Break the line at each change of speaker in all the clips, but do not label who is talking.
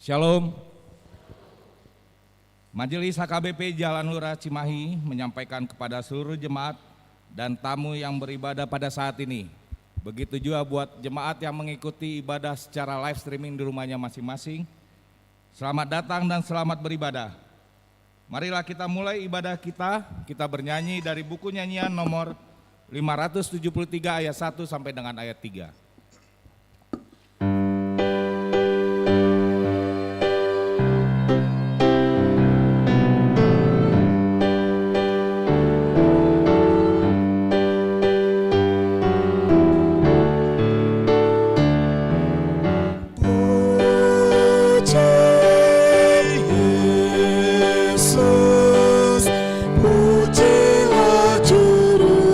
Shalom. Majelis HKBP Jalan Lurah Cimahi menyampaikan kepada seluruh jemaat dan tamu yang beribadah pada saat ini. Begitu juga buat jemaat yang mengikuti ibadah secara live streaming di rumahnya masing-masing. Selamat datang dan selamat beribadah. Marilah kita mulai ibadah kita bernyanyi dari buku nyanyian nomor 573 ayat 1 sampai dengan ayat 3.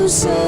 Selamat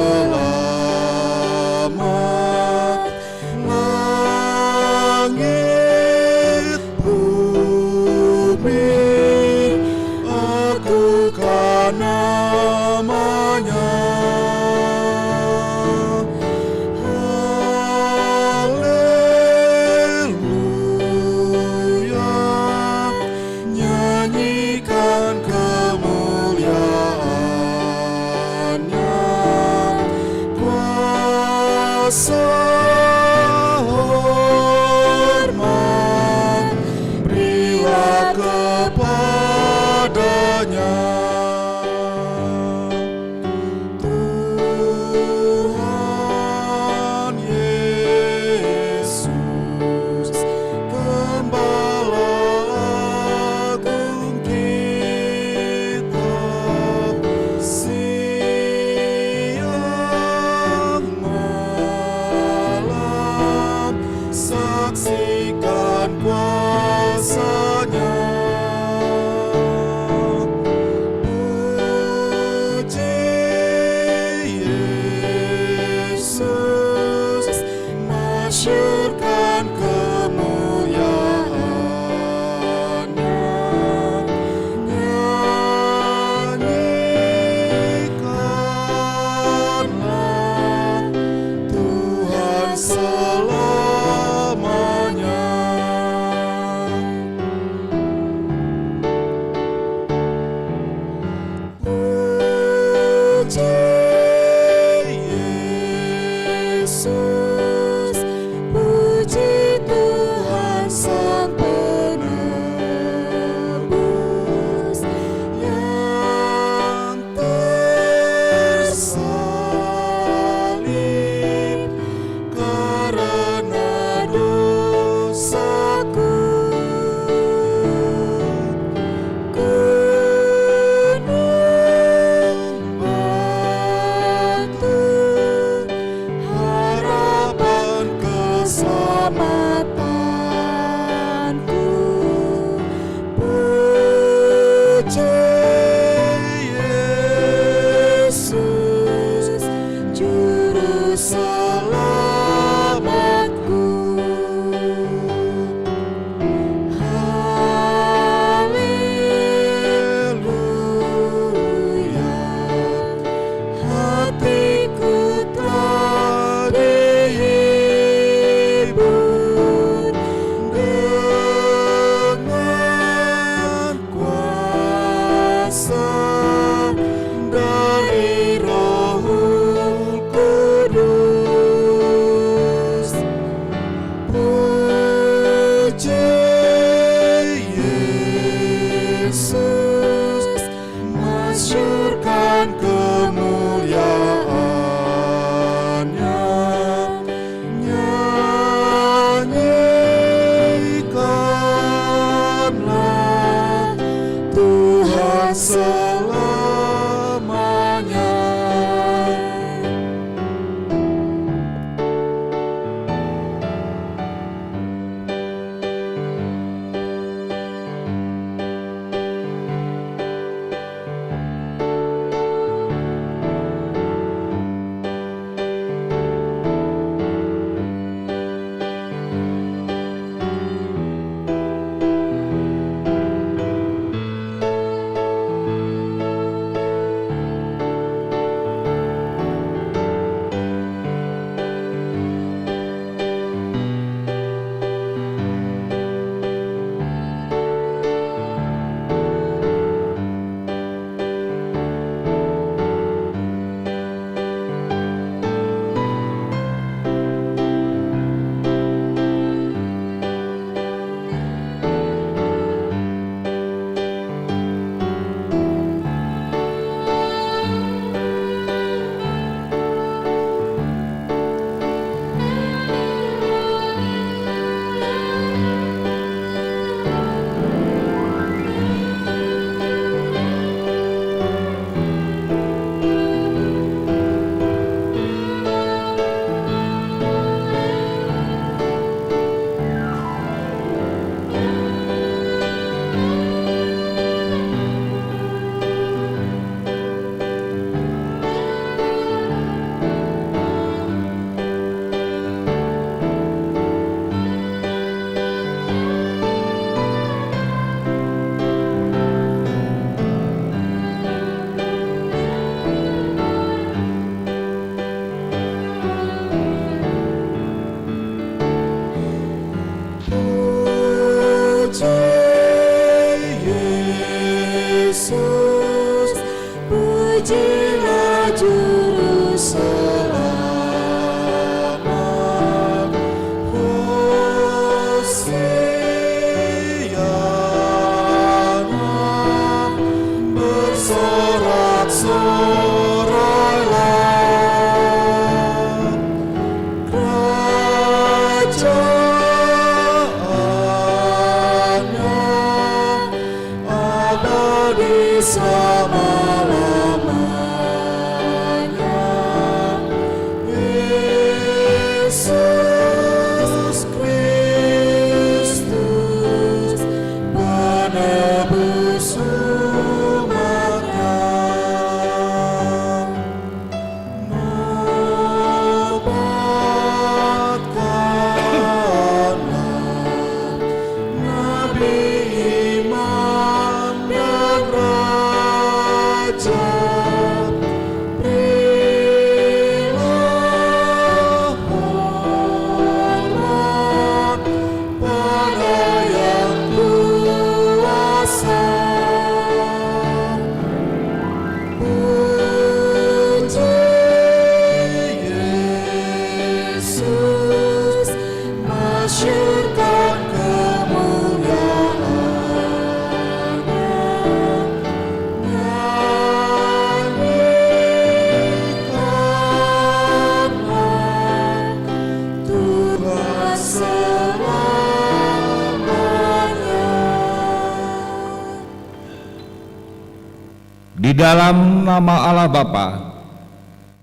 Di dalam nama Allah Bapa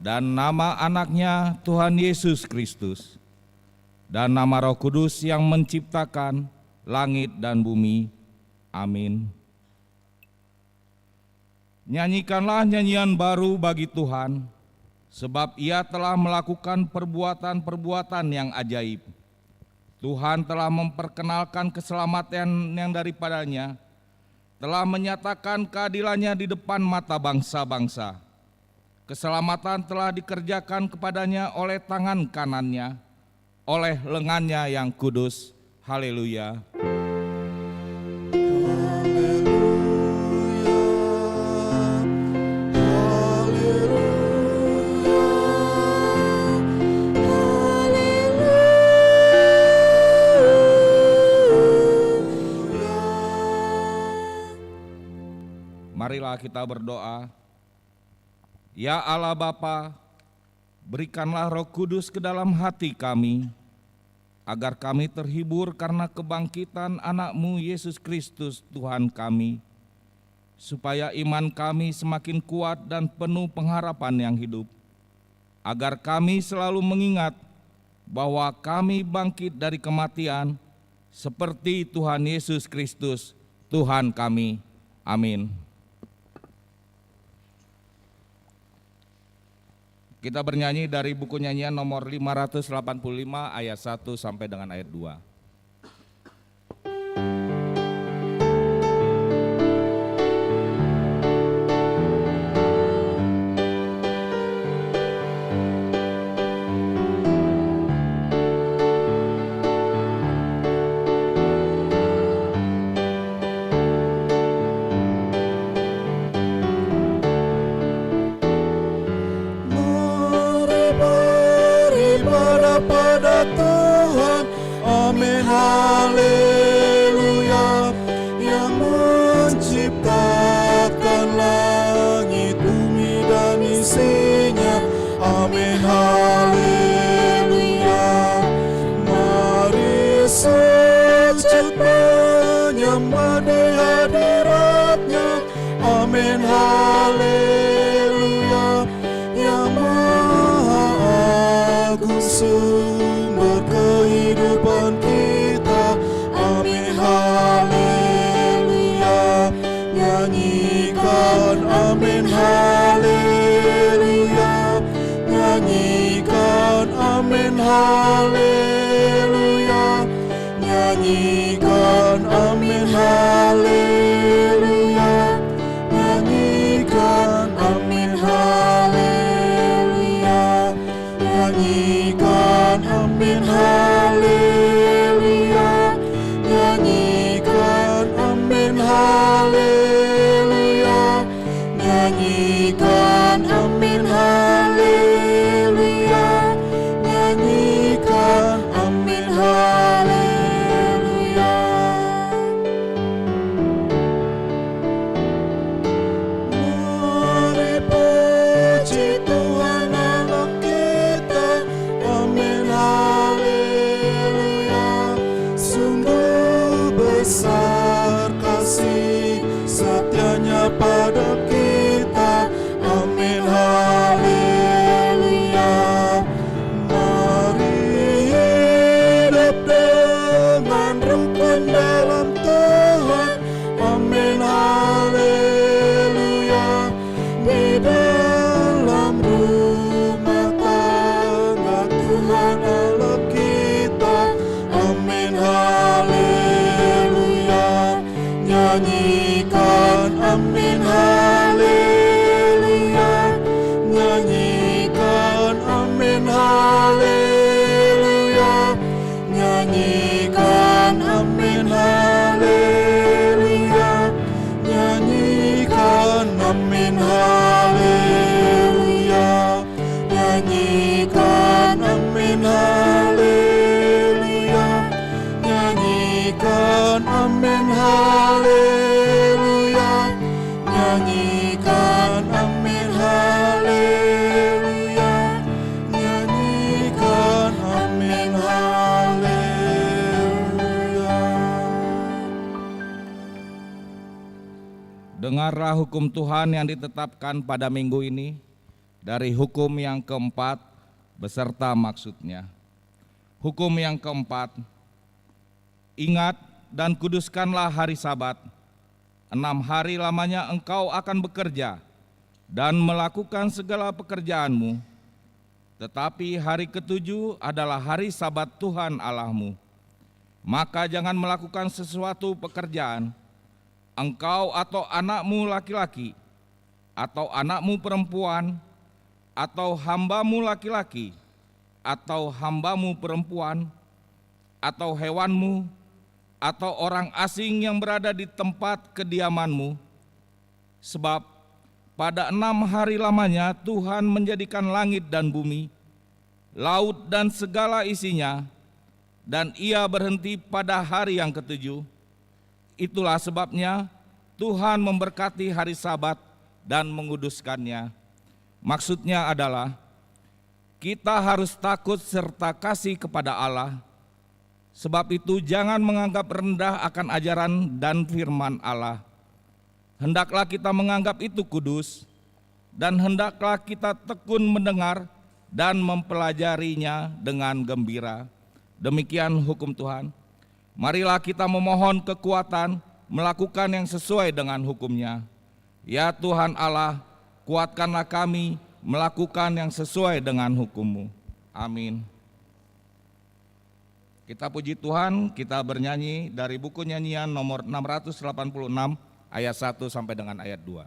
dan nama anaknya Tuhan Yesus Kristus dan nama Roh Kudus yang menciptakan langit dan bumi. Amin. Nyanyikanlah nyanyian baru bagi Tuhan, sebab Ia telah melakukan perbuatan-perbuatan yang ajaib. Tuhan telah memperkenalkan keselamatan yang daripadanya, telah menyatakan keadilannya di depan mata bangsa-bangsa. Keselamatan telah dikerjakan kepadanya oleh tangan kanannya, oleh lengannya yang kudus. Haleluya. Marilah kita berdoa. Ya Allah Bapa, berikanlah Roh Kudus ke dalam hati kami, agar kami terhibur karena kebangkitan anak-Mu Yesus Kristus Tuhan kami, supaya iman kami semakin kuat dan penuh pengharapan yang hidup, agar kami selalu mengingat bahwa kami bangkit dari kematian seperti Tuhan Yesus Kristus Tuhan kami. Amin. Kita bernyanyi dari buku nyanyian nomor 585 ayat 1 sampai dengan ayat 2.
Haleluya, yang menciptakan langit, bumi dan isinya. Amin, haleluya. Mari sujud menyembah di hadirat-Nya. Amin, haleluya. Yang Maha Agung, sumber kehidupan kita. Amin, haleluya. Nyanyikan amin, haleluya. Nyanyikan amin, haleluya. Nyanyikan amin, haleluya. Nyanyikan amin, haleluya. Nyanyikan amin, haleluya. Nyanyikan amin, haleluya. Nyanyikan amin, haleluya. Nyanyikan amin, haleluya. Mari puji Tuhan Allah kita. Amin, haleluya. Sungguh besar kasih setianya pada kita. Amin, haleluya. Mari hidup dengan rukun dalam Tuhan. Amin, haleluya. Di dalam rumah tangga Tuhan Allah kita. Amin, haleluya. Nyanyikan amin, haleluya. Nyanyikan amin, haleluya. Nyanyikan amin, haleluya. Nyanyikan amin, haleluya. Nyanyikan amin, haleluya. Nyanyikan amin, haleluya. Nyanyikan amin, haleluya. Nyanyikan
Dengarlah hukum Tuhan yang ditetapkan pada minggu ini dari hukum yang keempat beserta maksudnya. Hukum yang keempat, ingat dan kuduskanlah hari Sabat. 6 hari lamanya engkau akan bekerja dan melakukan segala pekerjaanmu. Tetapi hari ketujuh adalah hari Sabat Tuhan Allahmu. Maka jangan melakukan sesuatu pekerjaan, engkau atau anakmu laki-laki, atau anakmu perempuan, atau hambamu laki-laki, atau hambamu perempuan, atau hewanmu, atau orang asing yang berada di tempat kediamanmu. Sebab pada 6 hari lamanya Tuhan menjadikan langit dan bumi, laut dan segala isinya, dan ia berhenti pada hari yang ketujuh. Itulah sebabnya Tuhan memberkati hari Sabat dan menguduskannya. Maksudnya adalah kita harus takut serta kasih kepada Allah. Sebab itu jangan menganggap rendah akan ajaran dan firman Allah. Hendaklah kita menganggap itu kudus, dan hendaklah kita tekun mendengar dan mempelajarinya dengan gembira. Demikian hukum Tuhan. Marilah kita memohon kekuatan melakukan yang sesuai dengan hukum-Nya. Ya Tuhan Allah, kuatkanlah kami melakukan yang sesuai dengan hukum-Mu. Amin. Kita puji Tuhan, kita bernyanyi dari buku nyanyian nomor 686 ayat 1 sampai dengan ayat 2.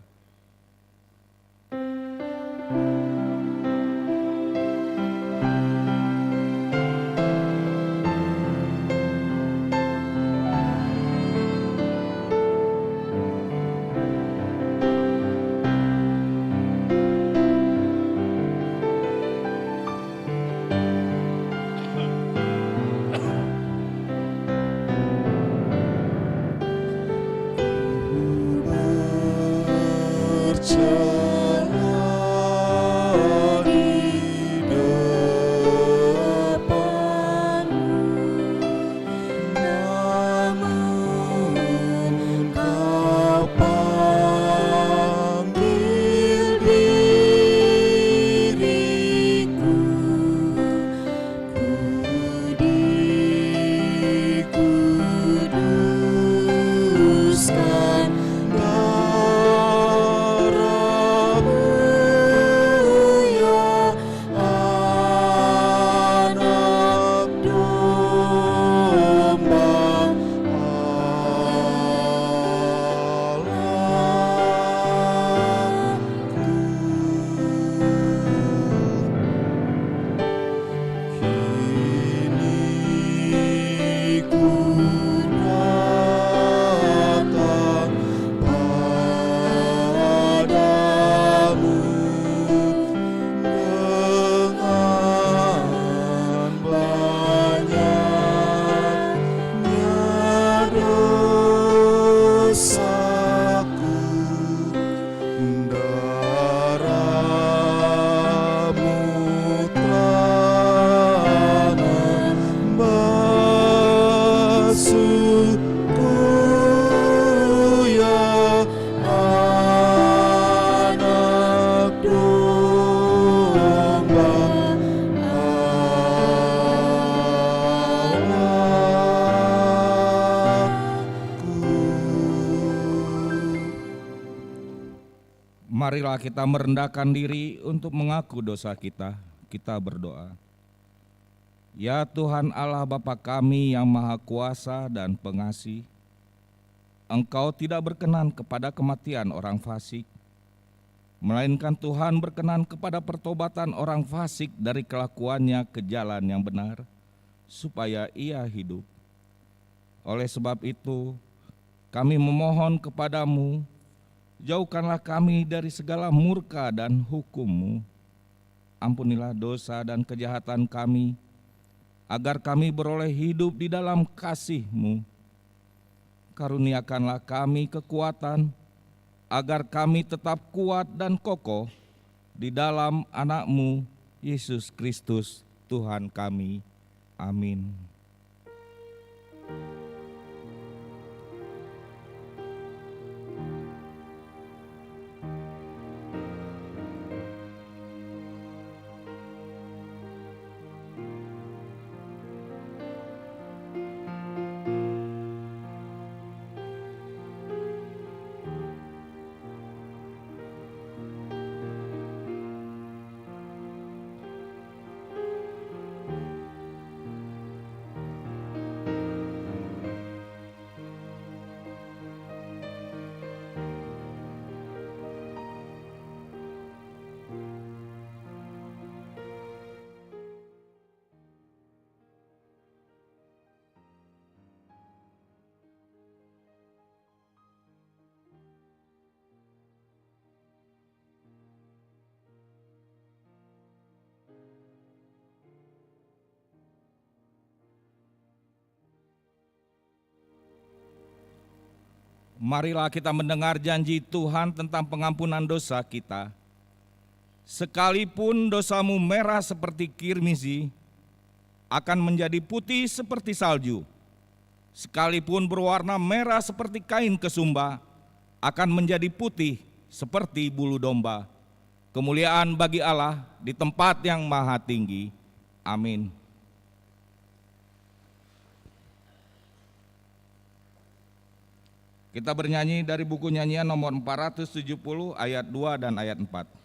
Marilah kita merendahkan diri untuk mengaku dosa kita. Kita berdoa. Ya Tuhan Allah Bapa kami yang Maha Kuasa dan Pengasih, Engkau tidak berkenan kepada kematian orang fasik, melainkan Tuhan berkenan kepada pertobatan orang fasik dari kelakuannya ke jalan yang benar, supaya ia hidup. Oleh sebab itu, kami memohon kepadamu, jauhkanlah kami dari segala murka dan hukum-Mu. Ampunilah dosa dan kejahatan kami, agar kami beroleh hidup di dalam kasih-Mu. Karuniakanlah kami kekuatan, agar kami tetap kuat dan kokoh di dalam Anak-Mu, Yesus Kristus, Tuhan kami. Amin. Marilah kita mendengar janji Tuhan tentang pengampunan dosa kita. Sekalipun dosamu merah seperti kirmizi, akan menjadi putih seperti salju. Sekalipun berwarna merah seperti kain kesumba, akan menjadi putih seperti bulu domba. Kemuliaan bagi Allah di tempat yang maha tinggi. Amin. Kita bernyanyi dari buku nyanyian nomor 470 ayat 2 dan ayat 4.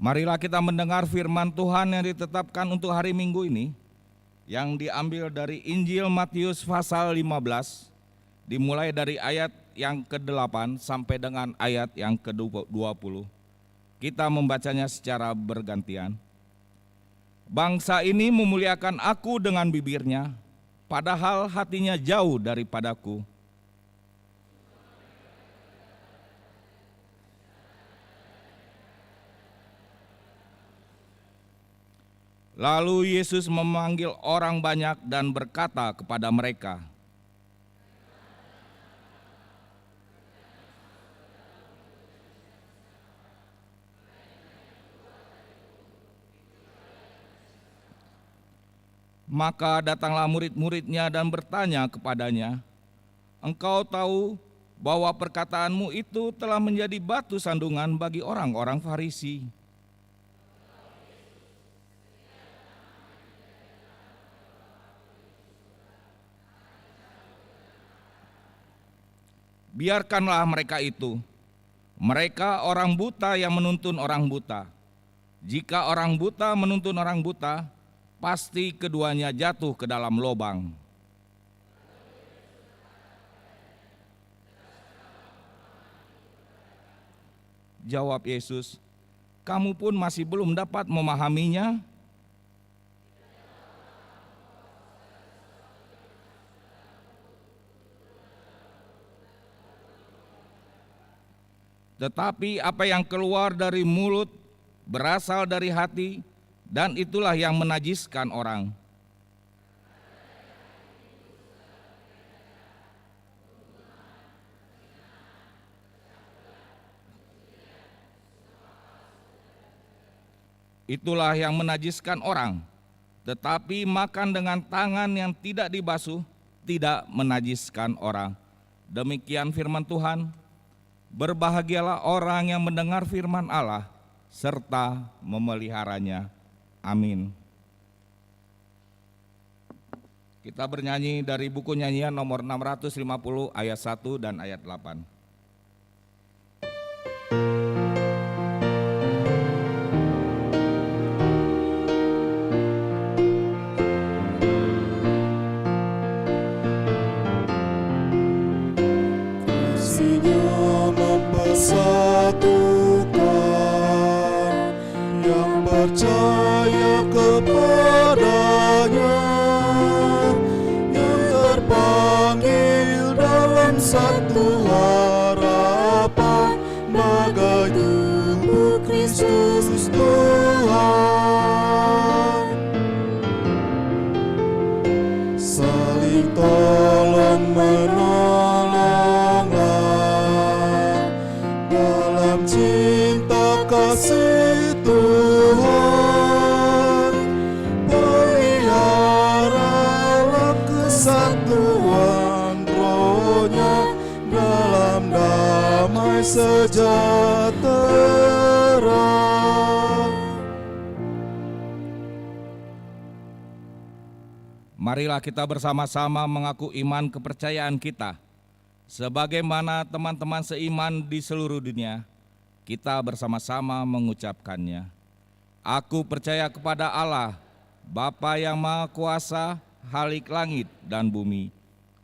Marilah kita mendengar firman Tuhan yang ditetapkan untuk hari Minggu ini, yang diambil dari Injil Matius pasal 15, dimulai dari ayat yang ke-8 sampai dengan ayat yang ke-20. Kita membacanya secara bergantian. Bangsa ini memuliakan aku dengan bibirnya, padahal hatinya jauh daripadaku. Lalu Yesus memanggil orang banyak dan berkata kepada mereka, maka datanglah murid-muridnya dan bertanya kepadanya, "Engkau tahu bahwa perkataanmu itu telah menjadi batu sandungan bagi orang-orang Farisi." Biarkanlah mereka itu. Mereka orang buta yang menuntun orang buta. Jika orang buta menuntun orang buta, pasti keduanya jatuh ke dalam lubang. Jawab Yesus, "Kamu pun masih belum dapat memahaminya?" Tetapi apa yang keluar dari mulut berasal dari hati, dan itulah yang menajiskan orang. Itulah yang menajiskan orang. Tetapi makan dengan tangan yang tidak dibasuh tidak menajiskan orang. Demikian firman Tuhan. Berbahagialah orang yang mendengar firman Allah serta memeliharanya. Amin. Kita bernyanyi dari buku nyanyian nomor 650 ayat 1 dan ayat 8.
Satukan yang percaya kepada satu harapan bagai tubuh Kristus Tuhan. Saling tolong menolonglah dalam cinta kasih Tuhan. Peliharalah kesatuan rohnya dalam damai sejahtera.
Marilah kita bersama-sama mengaku iman kepercayaan kita. Sebagaimana teman-teman seiman di seluruh dunia, kita bersama-sama mengucapkannya. Aku percaya kepada Allah, Bapa yang Maha Kuasa, Khalik langit dan bumi.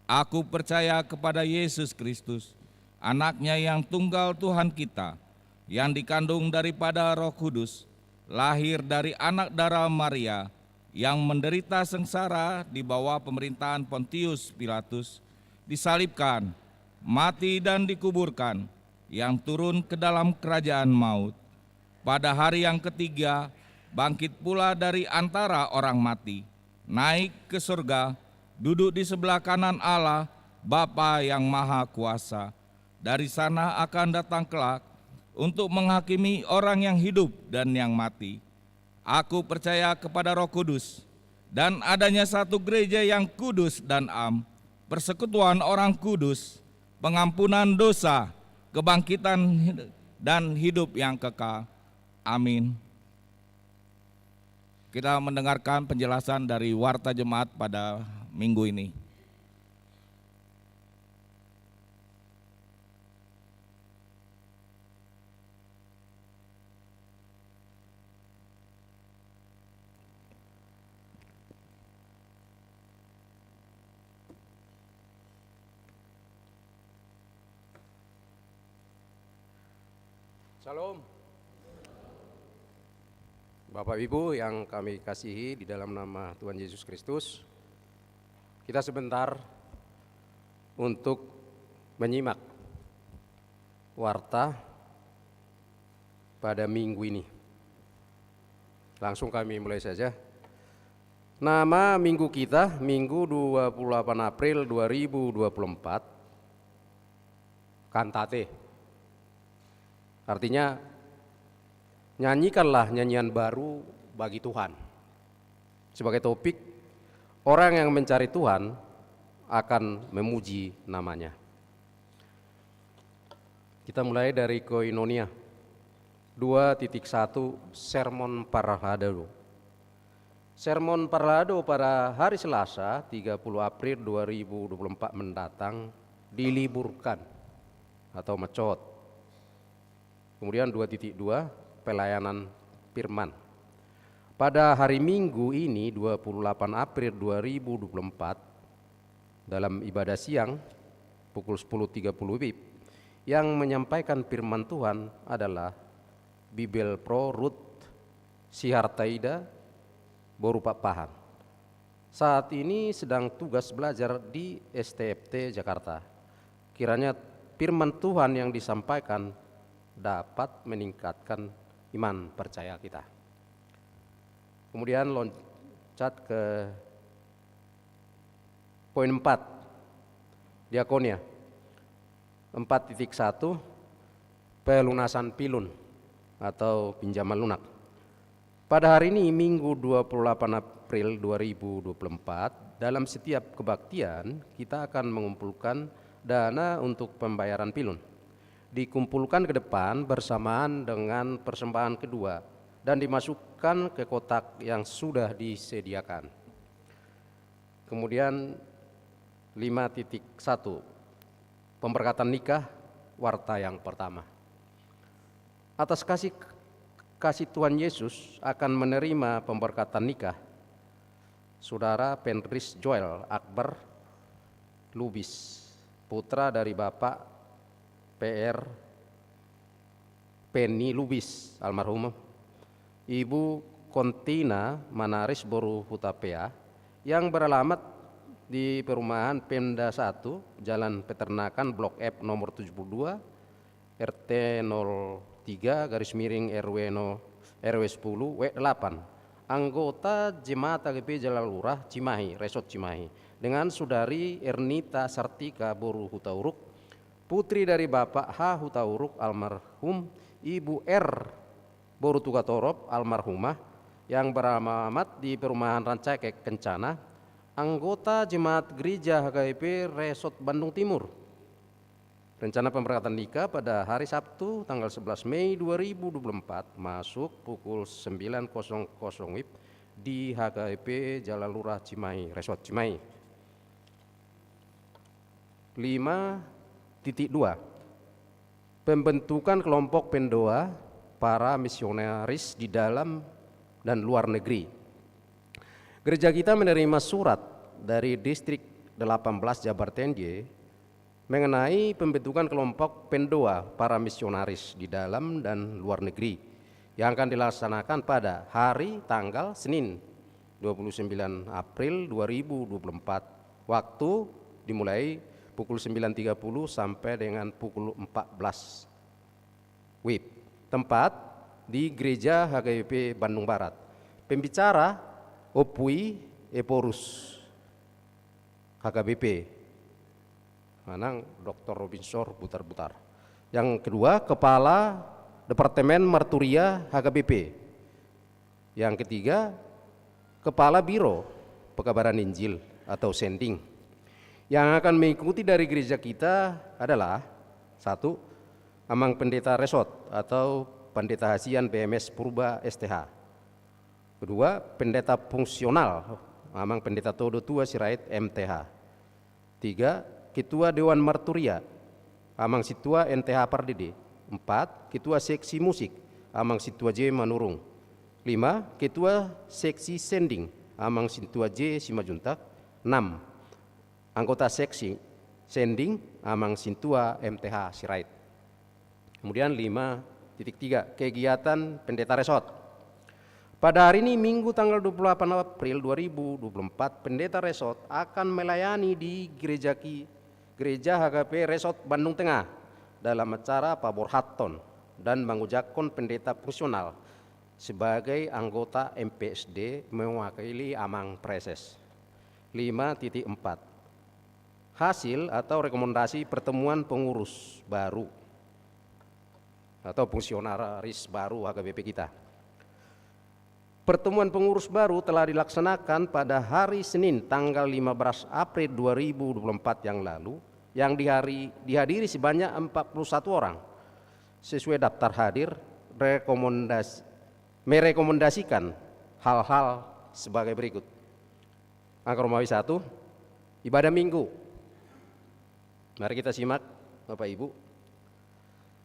Aku percaya kepada Yesus Kristus, Anaknya yang tunggal Tuhan kita, yang dikandung daripada Roh Kudus, lahir dari anak darah Maria, yang menderita sengsara di bawah pemerintahan Pontius Pilatus, disalibkan, mati dan dikuburkan, yang turun ke dalam kerajaan maut. Pada hari yang ketiga, bangkit pula dari antara orang mati, naik ke surga, duduk di sebelah kanan Allah, Bapa yang Maha Kuasa. Dari sana akan datang kelak untuk menghakimi orang yang hidup dan yang mati. Aku percaya kepada Roh Kudus dan adanya satu gereja yang kudus dan am, persekutuan orang kudus, pengampunan dosa, kebangkitan dan hidup yang kekal. Amin. Kita mendengarkan penjelasan dari Warta Jemaat pada minggu ini.
Salam. Bapak Ibu yang kami kasihi di dalam nama Tuhan Yesus Kristus, kita sebentar untuk menyimak warta pada minggu ini. Langsung kami mulai saja. Nama minggu kita, Minggu 28 April 2024, Kantate. Artinya, nyanyikanlah nyanyian baru bagi Tuhan. Sebagai topik, orang yang mencari Tuhan akan memuji namanya. Kita mulai dari Koinonia 2.1 Sermon Parlado. Sermon Parlado pada hari Selasa 30 April 2024 mendatang diliburkan atau mecot. Kemudian 2.2 pelayanan firman. Pada hari Minggu ini 28 April 2024 dalam ibadah siang pukul 10.30 WIB yang menyampaikan firman Tuhan adalah Bibel Pro Ruth Sihartaida Borupak Pahan. Saat ini sedang tugas belajar di STFT Jakarta. Kiranya firman Tuhan yang disampaikan dapat meningkatkan iman percaya kita. Kemudian loncat ke poin 4, diakonia 4.1 pelunasan pilun atau pinjaman lunak. Pada hari ini Minggu 28 April 2024 dalam setiap kebaktian kita akan mengumpulkan dana untuk pembayaran pilun. Dikumpulkan ke depan bersamaan dengan persembahan kedua dan dimasukkan ke kotak yang sudah disediakan. Kemudian 5.1 pemberkatan nikah warta yang pertama. Atas kasih Tuhan Yesus akan menerima pemberkatan nikah Saudara Penris Joel Akbar Lubis, putra dari Bapak PR Penny Lubis almarhum, Ibu Kontina Manaris Boru Hutapea yang beralamat di perumahan Pemda 1, Jalan Peternakan, Blok F nomor 72, RT 03 garis miring RW 10 W8. Anggota Jemaat AGP Jalan Lurah Cimahi, Resort Cimahi, dengan Saudari Ernita Sartika Boru Hutauruk, putri dari Bapak H. Hutauruk almarhum, Ibu R. Boru Tugatorop almarhumah, yang beralamat di perumahan Rancakek Kencana, anggota Jemaat Gereja HKBP Resort Bandung Timur. Rencana pemberangkatan nikah pada hari Sabtu tanggal 11 Mei 2024 masuk pukul 9.00 WIB di HKBP Jalan Lurah Cimahi, Resort Cimahi. 5.2 Pembentukan kelompok pendoa para misionaris di dalam dan luar negeri. Gereja kita menerima surat dari Distrik 18 Jabar Tenje mengenai pembentukan kelompok pendoa para misionaris di dalam dan luar negeri yang akan dilaksanakan pada hari tanggal Senin 29 April 2024. Waktu dimulai pukul 9.30 sampai dengan pukul 14 WIB. Tempat di Gereja HKBP Bandung Barat. Pembicara Opui Eporus HKBP, Manang Dr. Robinsor Butar-Butar. Yang kedua, Kepala Departemen Marturia HKBP. Yang ketiga, Kepala Biro Pekabaran Injil atau Sending. Yang akan mengikuti dari gereja kita adalah 1. Amang Pendeta Resort atau Pendeta Hasian BMS Purba STH. Kedua, pendeta fungsional Amang Pendeta Todo Tua Sirait MTH. 3. Ketua Dewan Marturia Amang Situa NTH Pardede. 4. Ketua Seksi Musik Amang Situa J Manurung. 5. Ketua Seksi Sending Amang Situa J Simajuntak. 6. Anggota Seksi Sending Amang Sintua MTH Sirait. Kemudian 5.3 Kegiatan Pendeta Resort. Pada hari ini Minggu tanggal 28 April 2024, Pendeta Resort akan melayani di Gereja HKP Resort Bandung Tengah dalam acara Pabor Hatton dan mengucapkan pendeta fungsional sebagai anggota MPSD mewakili Amang Preses. 5.4 Hasil atau rekomendasi pertemuan pengurus baru atau fungsionaris baru HKBP kita. Pertemuan pengurus baru telah dilaksanakan pada hari Senin tanggal 15 April 2024 yang lalu, yang dihadiri sebanyak 41 orang. Sesuai daftar hadir, merekomendasikan hal-hal sebagai berikut. Angka Romawi 1, ibadah minggu. Mari kita simak Bapak Ibu.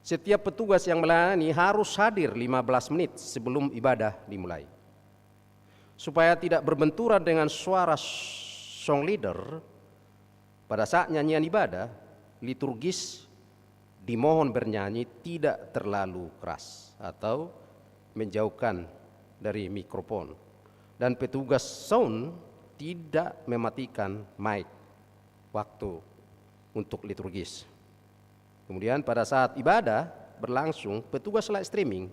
Setiap petugas yang melayani harus hadir 15 menit sebelum ibadah dimulai. Supaya tidak berbenturan dengan suara song leader pada saat nyanyian ibadah, liturgis dimohon bernyanyi tidak terlalu keras atau menjauhkan dari mikrofon. Dan petugas sound tidak mematikan mic waktu untuk liturgis. Kemudian pada saat ibadah berlangsung, petugas live streaming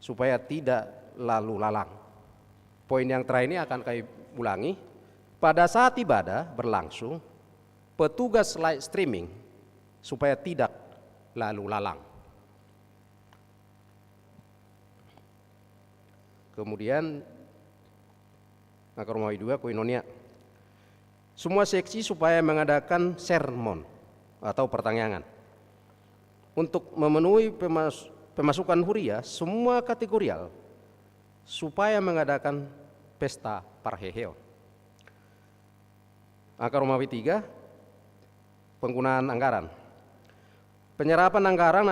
supaya tidak lalu lalang. Poin yang terakhir ini akan kami ulangi. Pada saat ibadah berlangsung, petugas live streaming supaya tidak lalu lalang. Kemudian angka Romawi 2 koinonia. Semua seksi supaya mengadakan sermon atau pertanyaan. Untuk memenuhi pemasukan huria semua kategorial supaya mengadakan pesta parheheo. Angka Romawi 3 penggunaan anggaran. Penyerapan anggaran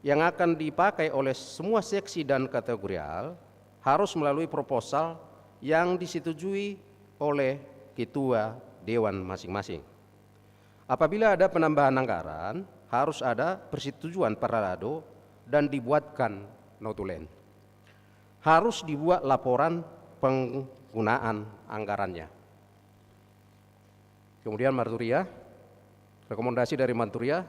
yang akan dipakai oleh semua seksi dan kategorial harus melalui proposal yang disetujui oleh ketua dewan masing-masing. Apabila ada penambahan anggaran, harus ada persetujuan paralado dan dibuatkan notulen. Harus dibuat laporan penggunaan anggarannya. Kemudian marturia, rekomendasi dari marturia,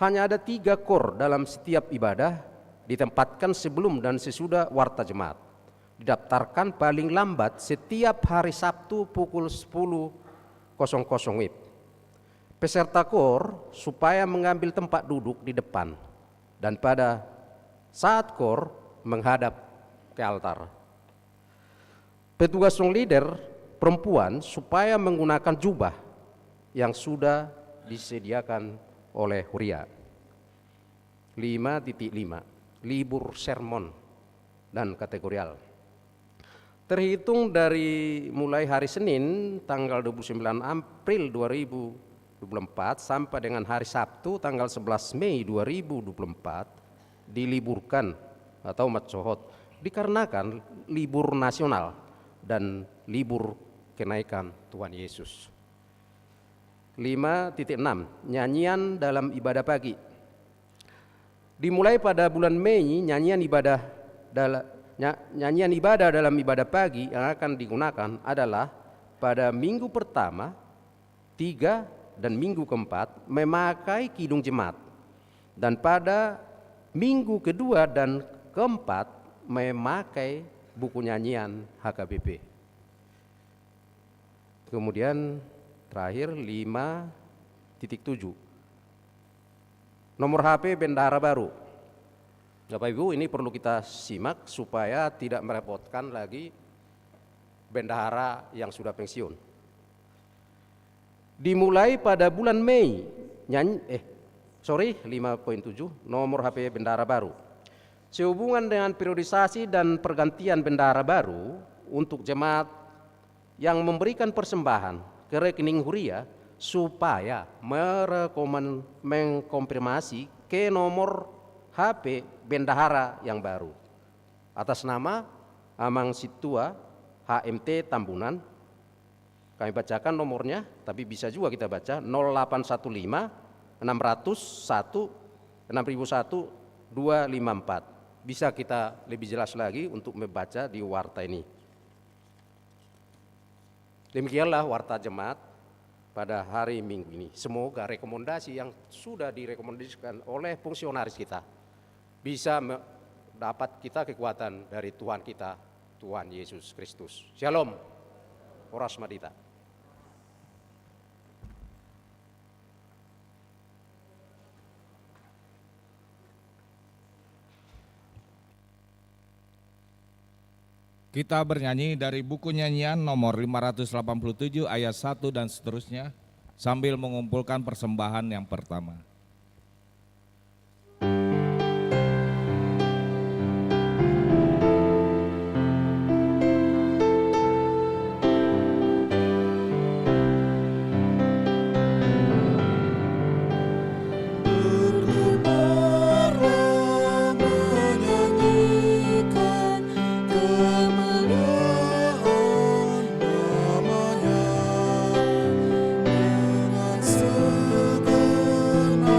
hanya ada 3 kor dalam setiap ibadah, ditempatkan sebelum dan sesudah warta jemaat. Didaftarkan paling lambat setiap hari Sabtu pukul 10.00 WIB. Peserta kor supaya mengambil tempat duduk di depan dan pada saat kor menghadap ke altar. Petugas song leader perempuan supaya menggunakan jubah yang sudah disediakan oleh Huria. 5.5 libur sermon dan kategorial. Terhitung dari mulai hari Senin tanggal 29 April 2024 sampai dengan hari Sabtu tanggal 11 Mei 2024 diliburkan atau matsohot dikarenakan libur nasional dan libur kenaikan Tuhan Yesus. 5.6 nyanyian dalam ibadah pagi. Dimulai pada bulan Mei, nyanyian ibadah dalam ibadah pagi yang akan digunakan adalah pada minggu pertama, 3 dan minggu keempat memakai kidung jemaat, dan pada minggu kedua dan keempat memakai buku nyanyian HKBP. Kemudian terakhir 5.7 nomor HP bendahara baru. Bapak Ibu, ini perlu kita simak supaya tidak merepotkan lagi bendahara yang sudah pensiun. Dimulai pada bulan Mei, 5.7 nomor HP bendahara baru. Sehubungan dengan periodisasi dan pergantian bendahara baru untuk jemaat yang memberikan persembahan ke rekening Huria supaya mengkonfirmasi ke nomor HP bendahara yang baru atas nama Amang Situa HMT Tambunan. Kami bacakan nomornya, tapi bisa juga kita baca 0815 601 254. Bisa kita lebih jelas lagi untuk membaca di warta ini. Demikianlah warta jemaat pada hari Minggu ini. Semoga rekomendasi yang sudah direkomendasikan oleh fungsionaris kita bisa mendapat kita kekuatan dari Tuhan kita, Tuhan Yesus Kristus. Shalom. Oras Madita.
Kita bernyanyi dari buku nyanyian nomor 587 ayat 1 dan seterusnya sambil mengumpulkan persembahan yang pertama.
Dengan segenap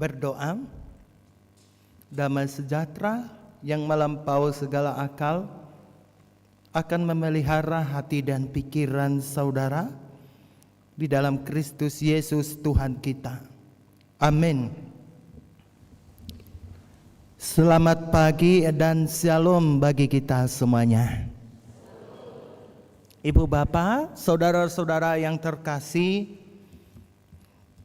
berdoa. Damai sejahtera yang melampaui segala akal akan memelihara hati dan pikiran saudara di dalam Kristus Yesus Tuhan kita. Amin. Selamat pagi dan shalom bagi kita semuanya. Ibu bapak, saudara-saudara yang terkasih,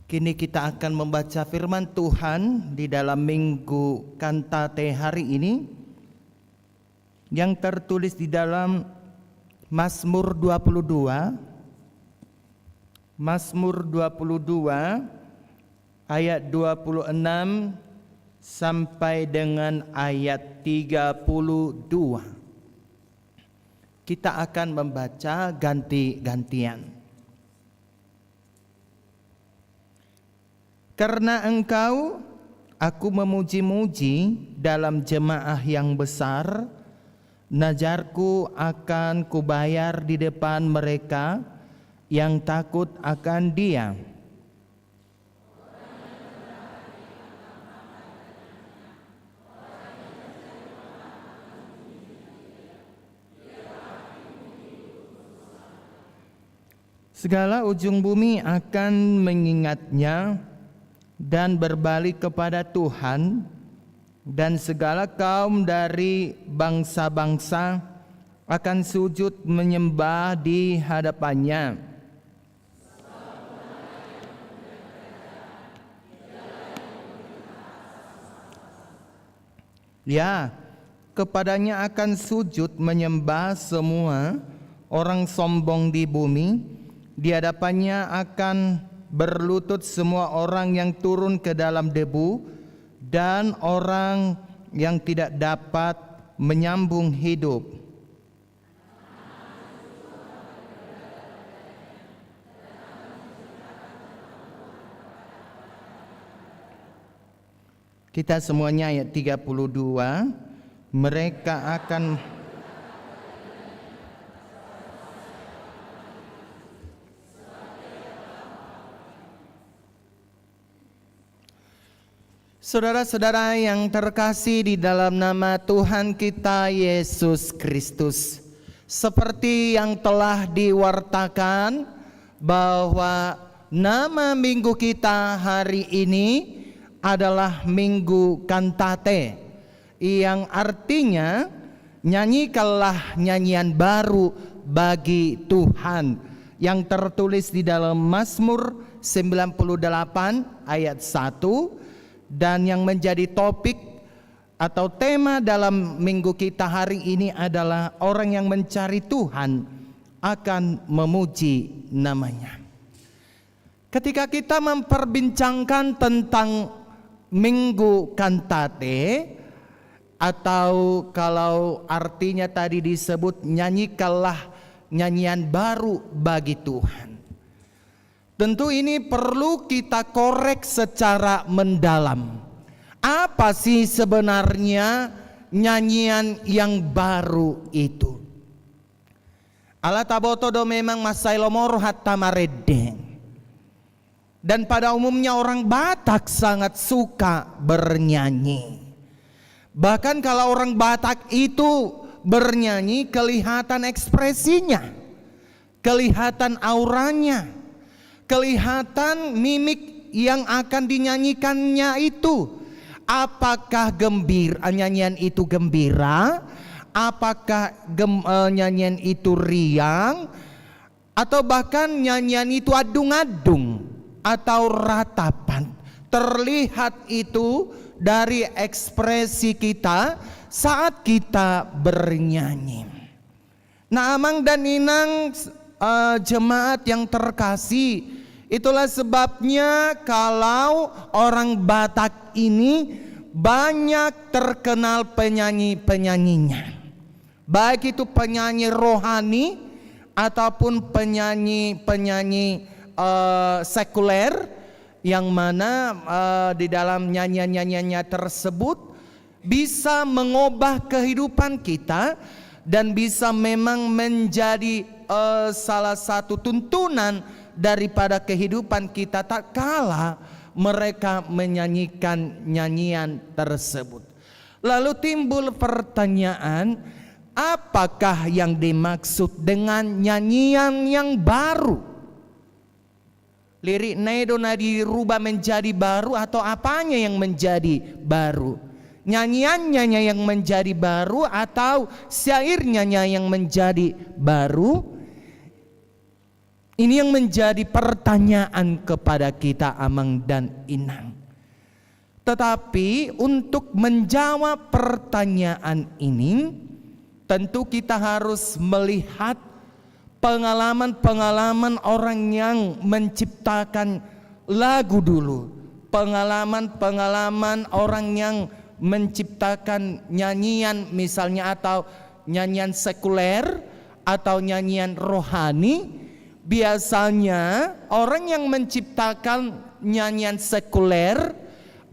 kini kita akan membaca firman Tuhan di dalam Minggu Kantate hari ini yang tertulis di dalam Mazmur 22. Mazmur 22 ayat 26 sampai dengan ayat 32. Kita akan membaca ganti-gantian. Karena Engkau, aku memuji-muji dalam jemaah yang besar, najarku akan kubayar di depan mereka yang takut akan Dia. Segala ujung bumi akan mengingatnya dan berbalik kepada Tuhan, dan segala kaum dari bangsa-bangsa akan sujud menyembah di hadapannya. Ya, kepadanya akan sujud menyembah semua orang sombong di bumi. Di hadapannya akan berlutut semua orang yang turun ke dalam debu dan orang yang tidak dapat menyambung hidup. Kita semuanya ayat 32. Mereka akan Saudara-saudara yang terkasih di dalam nama Tuhan kita Yesus Kristus, seperti yang telah diwartakan bahwa nama minggu kita hari ini adalah Minggu Kantate, yang artinya nyanyikanlah nyanyian baru bagi Tuhan, yang tertulis di dalam Mazmur 98 ayat 1. Dan yang menjadi topik atau tema dalam minggu kita hari ini adalah orang yang mencari Tuhan akan memuji namanya. Ketika kita memperbincangkan tentang Minggu Kantate, atau kalau artinya tadi disebut nyanyikanlah nyanyian baru bagi Tuhan, tentu ini perlu kita korek secara mendalam. Apa sih sebenarnya nyanyian yang baru itu? Ala tabotodo memang masailomoro hatta maredeng. Dan pada umumnya orang Batak sangat suka bernyanyi. Bahkan kalau orang Batak itu bernyanyi, kelihatan ekspresinya, kelihatan auranya, kelihatan mimik yang akan dinyanyikannya itu. Apakah nyanyian itu gembira, apakah nyanyian itu riang, atau bahkan nyanyian itu adung-adung atau ratapan. Terlihat itu dari ekspresi kita saat kita bernyanyi. Nah, amang dan inang jemaat yang terkasih, itulah sebabnya kalau orang Batak ini banyak terkenal penyanyi-penyanyinya, baik itu penyanyi rohani ataupun penyanyi-penyanyi sekuler, yang mana di dalam nyanyian-nyanyiannya tersebut bisa mengubah kehidupan kita dan bisa memang menjadi salah satu tuntunan daripada kehidupan kita tak kala mereka menyanyikan nyanyian tersebut. Lalu timbul pertanyaan, apakah yang dimaksud dengan nyanyian yang baru? Lirik Nedona dirubah menjadi baru atau apanya yang menjadi baru? Nyanyiannya yang menjadi baru atau syairnya yang menjadi baru? Ini yang menjadi pertanyaan kepada kita Amang dan Inang. Tetapi untuk menjawab pertanyaan ini, tentu kita harus melihat pengalaman-pengalaman orang yang menciptakan lagu dulu. Pengalaman-pengalaman orang yang menciptakan nyanyian misalnya, atau nyanyian sekuler atau nyanyian rohani. Biasanya orang yang menciptakan nyanyian sekuler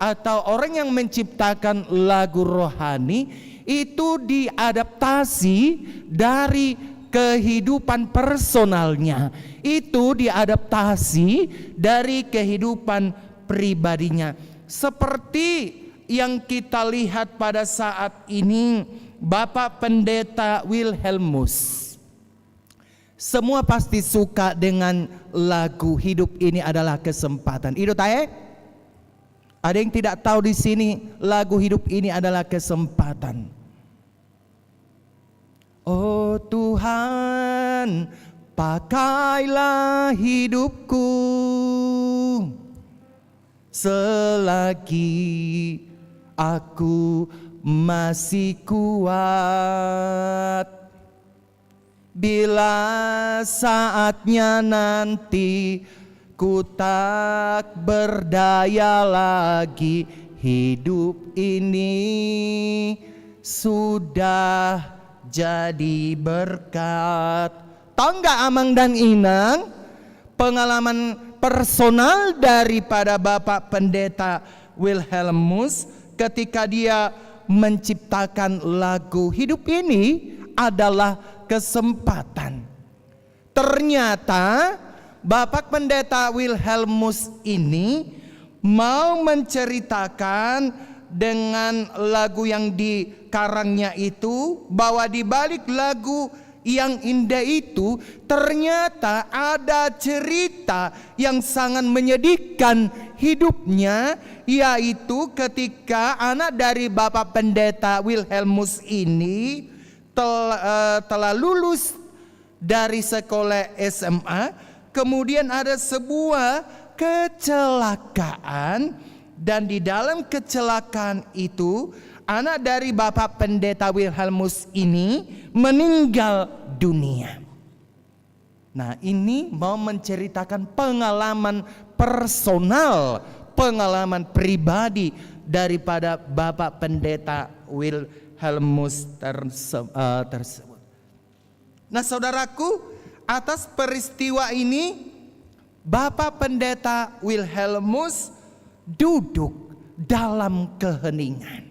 atau orang yang menciptakan lagu rohani itu diadaptasi dari kehidupan personalnya, itu diadaptasi dari kehidupan pribadinya. Seperti yang kita lihat pada saat ini Bapak Pendeta Wilhelmus. Semua pasti suka dengan lagu Hidup Ini Adalah Kesempatan. Itu tae? Ada yang tidak tahu di sini lagu Hidup Ini Adalah Kesempatan? Oh Tuhan, pakailah hidupku selagi aku masih kuat. Bila saatnya nanti ku tak berdaya lagi, hidup ini sudah jadi berkat. Tahu nggak Amang dan Inang, pengalaman personal daripada Bapak Pendeta Wilhelmus ketika dia menciptakan lagu Hidup Ini Adalah Kesempatan. Ternyata Bapak Pendeta Wilhelmus ini mau menceritakan dengan lagu yang dikarangnya itu, bahwa di balik lagu yang indah itu ternyata ada cerita yang sangat menyedihkan hidupnya, yaitu ketika anak dari Bapak Pendeta Wilhelmus ini telah lulus dari sekolah SMA, kemudian ada sebuah kecelakaan, dan di dalam kecelakaan itu anak dari Bapak Pendeta Wilhelmus ini meninggal dunia. Nah, ini mau menceritakan pengalaman personal, pengalaman pribadi daripada Bapak Pendeta Wilhelmus tersebut. Nah, saudaraku, atas peristiwa ini Bapak Pendeta Wilhelmus duduk dalam keheningan.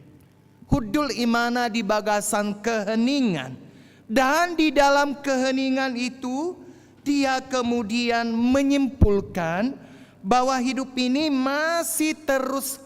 Hudul imana di bagasan keheningan. Dan di dalam keheningan itu dia kemudian menyimpulkan bahwa hidup ini masih terus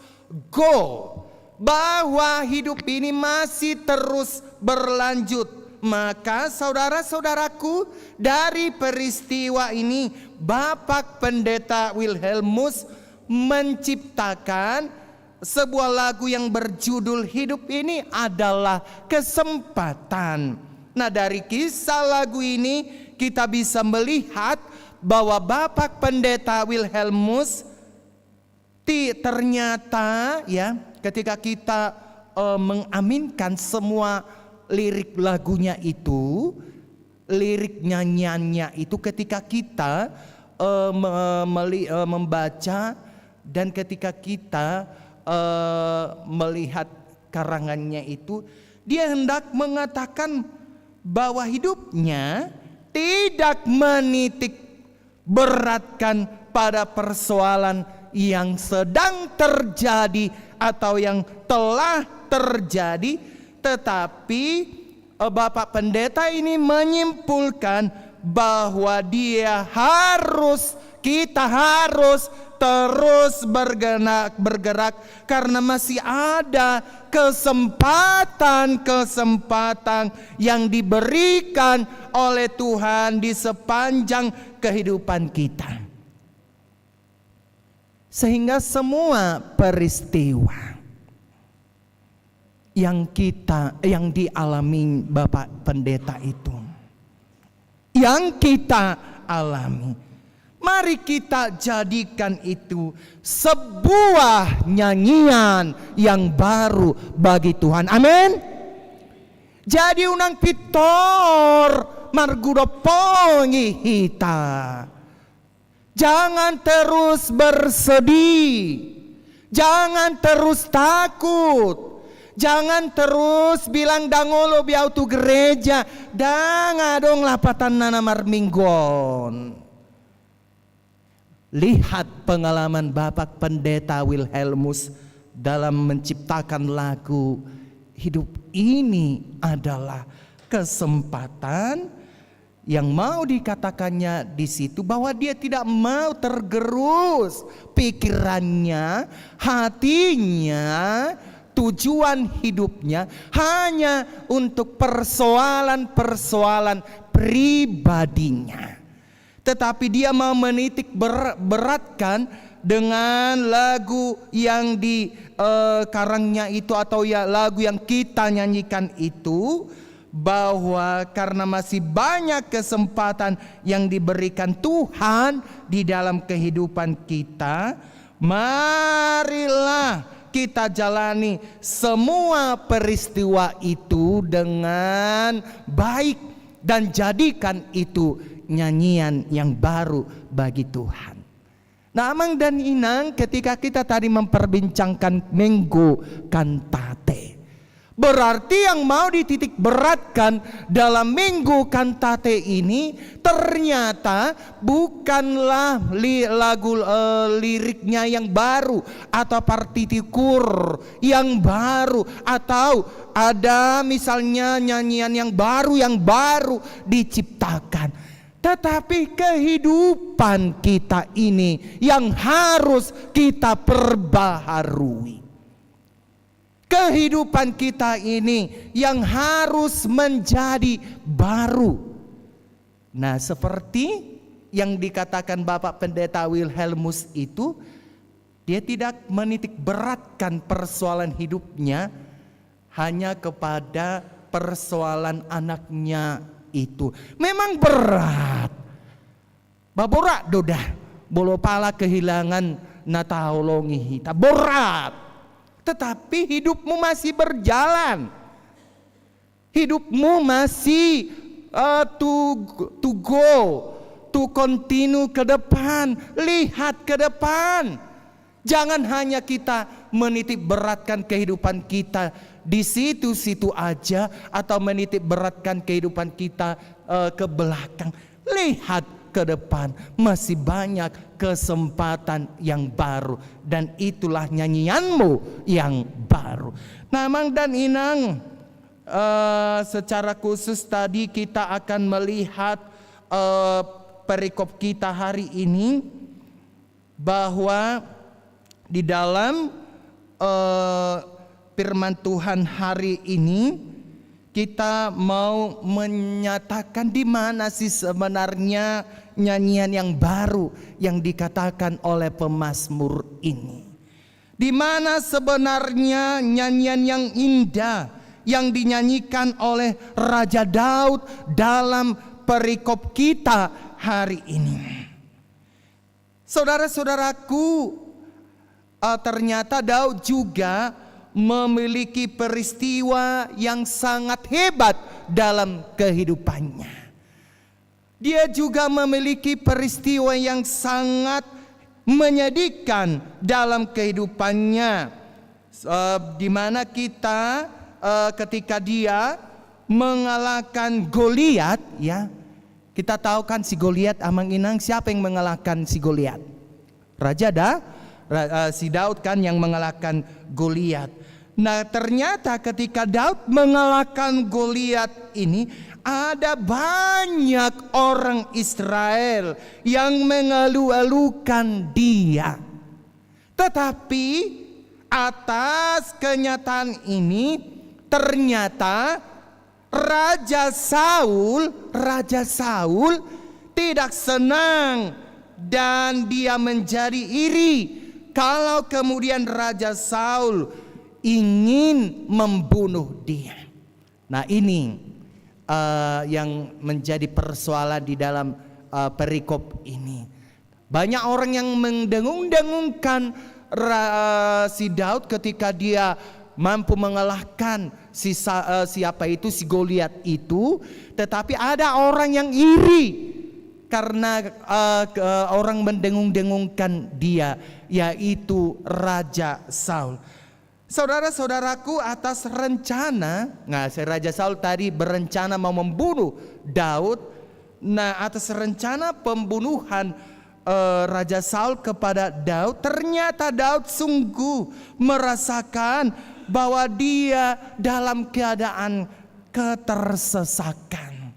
bahwa hidup ini masih terus berlanjut. Maka saudara-saudaraku, dari peristiwa ini Bapak Pendeta Wilhelmus menciptakan sebuah lagu yang berjudul Hidup Ini Adalah Kesempatan. Nah, dari kisah lagu ini kita bisa melihat bahwa Bapak Pendeta Wilhelmus ternyata ya, ketika kita mengaminkan semua lirik lagunya itu, lirik nyanyiannya itu, ketika kita membaca dan ketika kita melihat karangannya itu, dia hendak mengatakan bahwa hidupnya tidak menitik beratkan pada persoalan yang sedang terjadi atau yang telah terjadi, tetapi Bapak Pendeta ini menyimpulkan bahwa kita harus terus bergerak karena masih ada kesempatan yang diberikan oleh Tuhan di sepanjang kehidupan kita. Sehingga semua peristiwa yang dialami Bapak Pendeta itu, yang kita alami, mari kita jadikan itu sebuah nyanyian yang baru bagi Tuhan. Amin. Jadi unang pitor margudo pongi hita. Jangan terus bersedih, jangan terus takut, jangan terus bilang dangolo biau tu gereja, dangadong lapatan nana marminggon. Lihat pengalaman Bapak Pendeta Wilhelmus dalam menciptakan lagu. Hidup ini adalah kesempatan yang mau dikatakannya di situ bahwa dia tidak mau tergerus pikirannya, hatinya, tujuan hidupnya hanya untuk persoalan-persoalan pribadinya. Tetapi dia mau menitik beratkan dengan lagu yang dikarangnya itu atau ya lagu yang kita nyanyikan itu, bahwa karena masih banyak kesempatan yang diberikan Tuhan di dalam kehidupan kita, marilah kita jalani semua peristiwa itu dengan baik dan jadikan itu nyanyian yang baru bagi Tuhan. Nah, Amang dan Inang, ketika kita tadi memperbincangkan Minggu Kantate, berarti yang mau dititik beratkan dalam Minggu Kantate ini ternyata bukanlah liriknya yang baru atau partitikur yang baru atau ada misalnya nyanyian yang baru diciptakan, tetapi kehidupan kita ini yang harus kita perbaharui. Kehidupan kita ini yang harus menjadi baru. Nah, seperti yang dikatakan Bapak Pendeta Wilhelmus itu, dia tidak menitik beratkan persoalan hidupnya hanya kepada persoalan anaknya itu. Memang berat. Baborak dodah, bolo pala kehilangan nataolongi hita. Berat. Tetapi hidupmu masih berjalan. Hidupmu masih to continue ke depan. Lihat ke depan. Jangan hanya kita menitik beratkan kehidupan kita di situ-situ aja atau menitik beratkan kehidupan kita ke belakang. Lihat ke depan, masih banyak kesempatan yang baru, dan itulah nyanyianmu yang baru. Nah, Mang dan Inang, secara khusus tadi kita akan melihat perikop kita hari ini, bahwa di dalam firman Tuhan hari ini kita mau menyatakan di mana sih sebenarnya nyanyian yang baru yang dikatakan oleh pemazmur ini. Di mana sebenarnya nyanyian yang indah yang dinyanyikan oleh Raja Daud dalam perikop kita hari ini. Saudara-saudaraku, ternyata Daud juga memiliki peristiwa yang sangat hebat dalam kehidupannya. Dia juga memiliki peristiwa yang sangat menyedihkan dalam kehidupannya, di mana kita ketika dia mengalahkan Goliat, ya, kita tahu kan si Goliat, Amang Inang, siapa yang mengalahkan si Goliat? Si Daud kan yang mengalahkan Goliat. Nah, ternyata ketika Daud mengalahkan Goliat ini, ada banyak orang Israel yang mengeluh-elukan dia. Tetapi atas kenyataan ini ternyata Raja Saul tidak senang dan dia menjadi iri kalau kemudian Raja Saul ingin membunuh dia. Nah, ini yang menjadi persoalan di dalam perikop ini. Banyak orang yang mendengung-dengungkan si Daud ketika dia mampu mengalahkan si Goliat itu, tetapi ada orang yang iri karena orang mendengung-dengungkan dia, yaitu Raja Saul. Saudara-saudaraku, atas rencana, Raja Saul tadi berencana mau membunuh Daud. Nah, atas rencana pembunuhan Raja Saul kepada Daud, ternyata Daud sungguh merasakan bahwa dia dalam keadaan ketersesakan,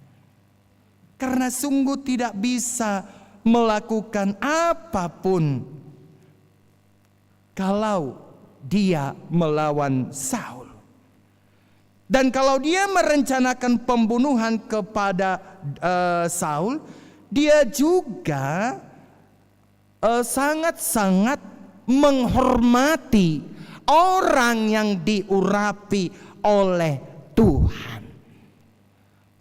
karena sungguh tidak bisa melakukan apapun kalau dia melawan Saul. Dan kalau dia merencanakan pembunuhan kepada Saul, dia juga sangat-sangat menghormati orang yang diurapi oleh Tuhan.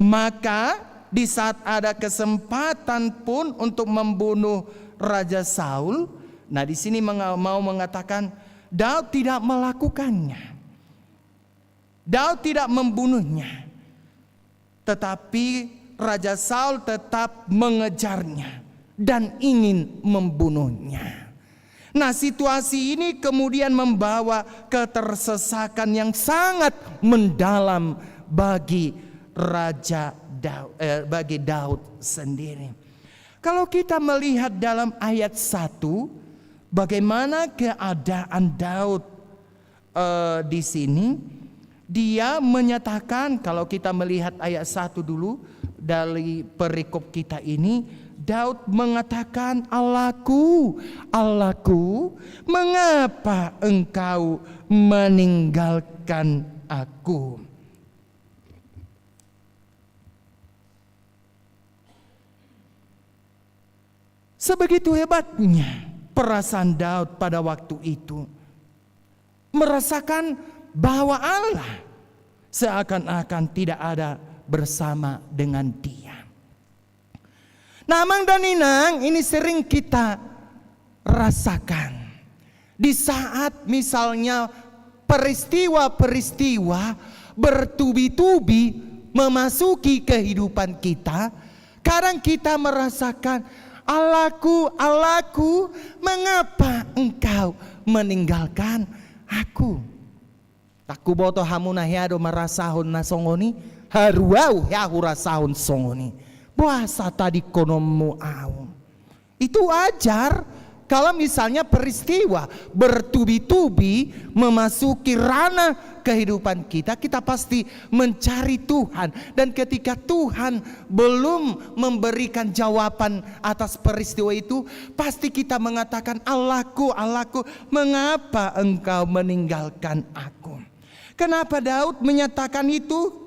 Maka di saat ada kesempatan pun untuk membunuh Raja Saul, nah di sini mau mengatakan Daud tidak melakukannya. Daud tidak membunuhnya. Tetapi Raja Saul tetap mengejarnya dan ingin membunuhnya. Nah, situasi ini kemudian membawa ketersesakan yang sangat mendalam bagi bagi Daud sendiri. Kalau kita melihat dalam ayat 1, bagaimana keadaan Daud di sini, dia menyatakan, kalau kita melihat ayat 1 dulu dari perikop kita ini, Daud mengatakan, Allahku, Allahku, mengapa engkau meninggalkan aku? Sebegitu hebatnya perasaan Daud pada waktu itu, merasakan bahwa Allah seakan-akan tidak ada bersama dengan dia. Nah, Amang dan Inang, ini sering kita rasakan di saat misalnya peristiwa-peristiwa bertubi-tubi memasuki kehidupan kita. Kadang kita merasakan, Allahku, Allahku, mengapa engkau meninggalkan aku? Aku boto hamuna hiado marasahon na songoni, haruau yahu rasahon songoni. Puasa tadi konomu au. Itu wajar kalau misalnya peristiwa bertubi-tubi memasuki ranah kehidupan kita, kita pasti mencari Tuhan. Dan ketika Tuhan belum memberikan jawaban atas peristiwa itu, pasti kita mengatakan, Allahku, Allahku, mengapa engkau meninggalkan aku? Kenapa Daud menyatakan itu?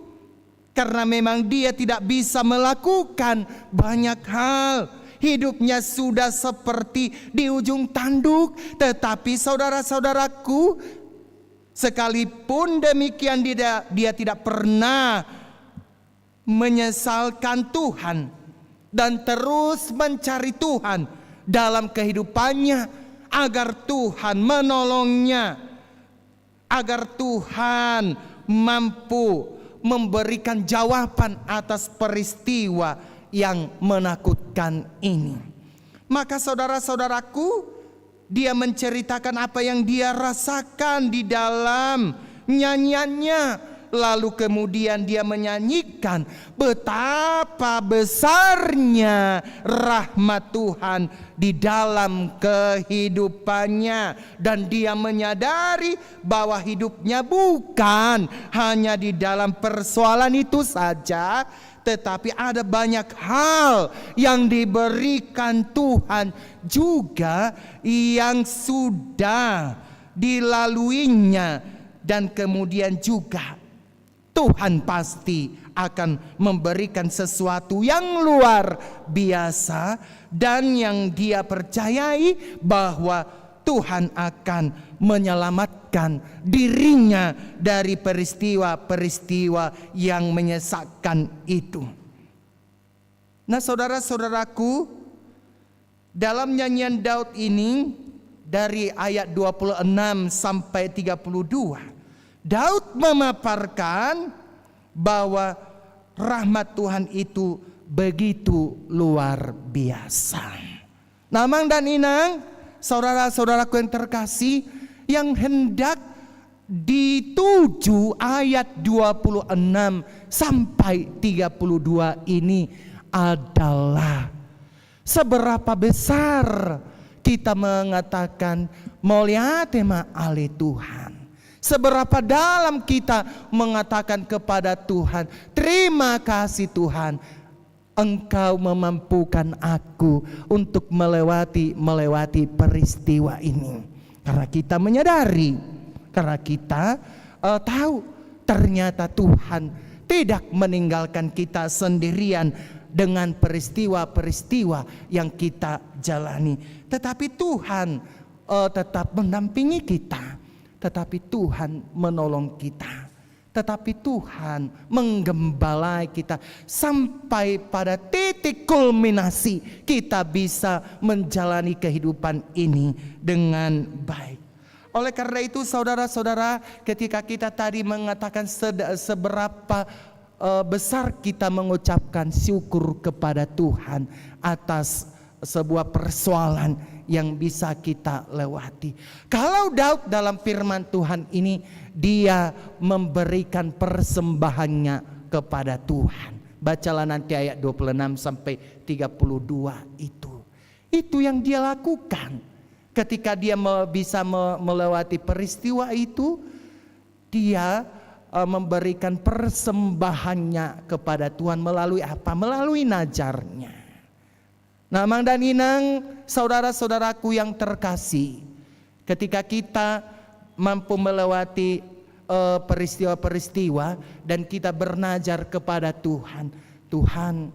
Karena memang dia tidak bisa melakukan banyak hal. Hidupnya sudah seperti di ujung tanduk. Tetapi saudara-saudaraku, sekalipun demikian dia tidak pernah menyesalkan Tuhan dan terus mencari Tuhan dalam kehidupannya, agar Tuhan menolongnya, agar Tuhan mampu memberikan jawaban atas peristiwa yang menakutkan ini. Maka saudara-saudaraku, dia menceritakan apa yang dia rasakan di dalam nyanyiannya lalu kemudian dia menyanyikan betapa besarnya rahmat Tuhan di dalam kehidupannya, dan dia menyadari bahwa hidupnya bukan hanya di dalam persoalan itu saja, tetapi ada banyak hal yang diberikan Tuhan juga yang sudah dilaluinya, dan kemudian juga Tuhan pasti akan memberikan sesuatu yang luar biasa, dan yang dia percayai bahwa Tuhan akan menyelamatkan dirinya dari peristiwa-peristiwa yang menyesakkan itu. Nah, saudara-saudaraku, dalam nyanyian Daud ini dari ayat 26 sampai 32, Daud memaparkan bahwa rahmat Tuhan itu begitu luar biasa. Namang dan Inang, saudara-saudaraku yang terkasih, yang hendak dituju ayat 26 sampai 32 ini adalah seberapa besar kita mengatakan mulia tema ali Tuhan. Seberapa dalam kita mengatakan kepada Tuhan, terima kasih Tuhan, Engkau memampukan aku untuk melewati peristiwa ini. Karena kita menyadari, karena kita tahu ternyata Tuhan tidak meninggalkan kita sendirian dengan peristiwa-peristiwa yang kita jalani. Tetapi Tuhan tetap mendampingi kita, tetapi Tuhan menolong kita, tetapi Tuhan menggembala kita sampai pada titik kulminasi kita bisa menjalani kehidupan ini dengan baik. Oleh karena itu saudara-saudara, ketika kita tadi mengatakan seberapa besar kita mengucapkan syukur kepada Tuhan atas sebuah persoalan yang bisa kita lewati. Kalau Daud dalam firman Tuhan ini, dia memberikan persembahannya kepada Tuhan. Bacalah nanti ayat 26 sampai 32 itu. Itu yang dia lakukan. Ketika dia bisa melewati peristiwa itu, dia memberikan persembahannya kepada Tuhan melalui apa? Melalui najarnya. Namang dan Inang, saudara-saudaraku yang terkasih, ketika kita mampu melewati peristiwa-peristiwa dan kita bernajar kepada Tuhan, Tuhan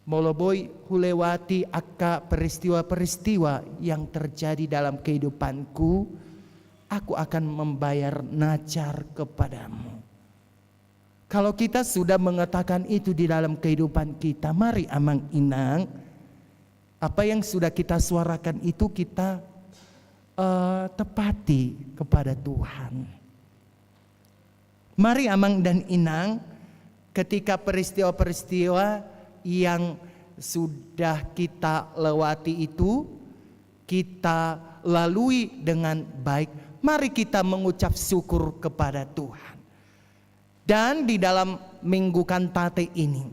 moloboi hulewati aka peristiwa-peristiwa yang terjadi dalam kehidupanku, aku akan membayar najar kepadamu. Kalau kita sudah mengatakan itu di dalam kehidupan kita, mari amang inang, apa yang sudah kita suarakan itu kita tepati kepada Tuhan. Mari amang dan inang, ketika peristiwa-peristiwa yang sudah kita lewati itu kita lalui dengan baik, mari kita mengucap syukur kepada Tuhan. Dan di dalam minggu kantate ini,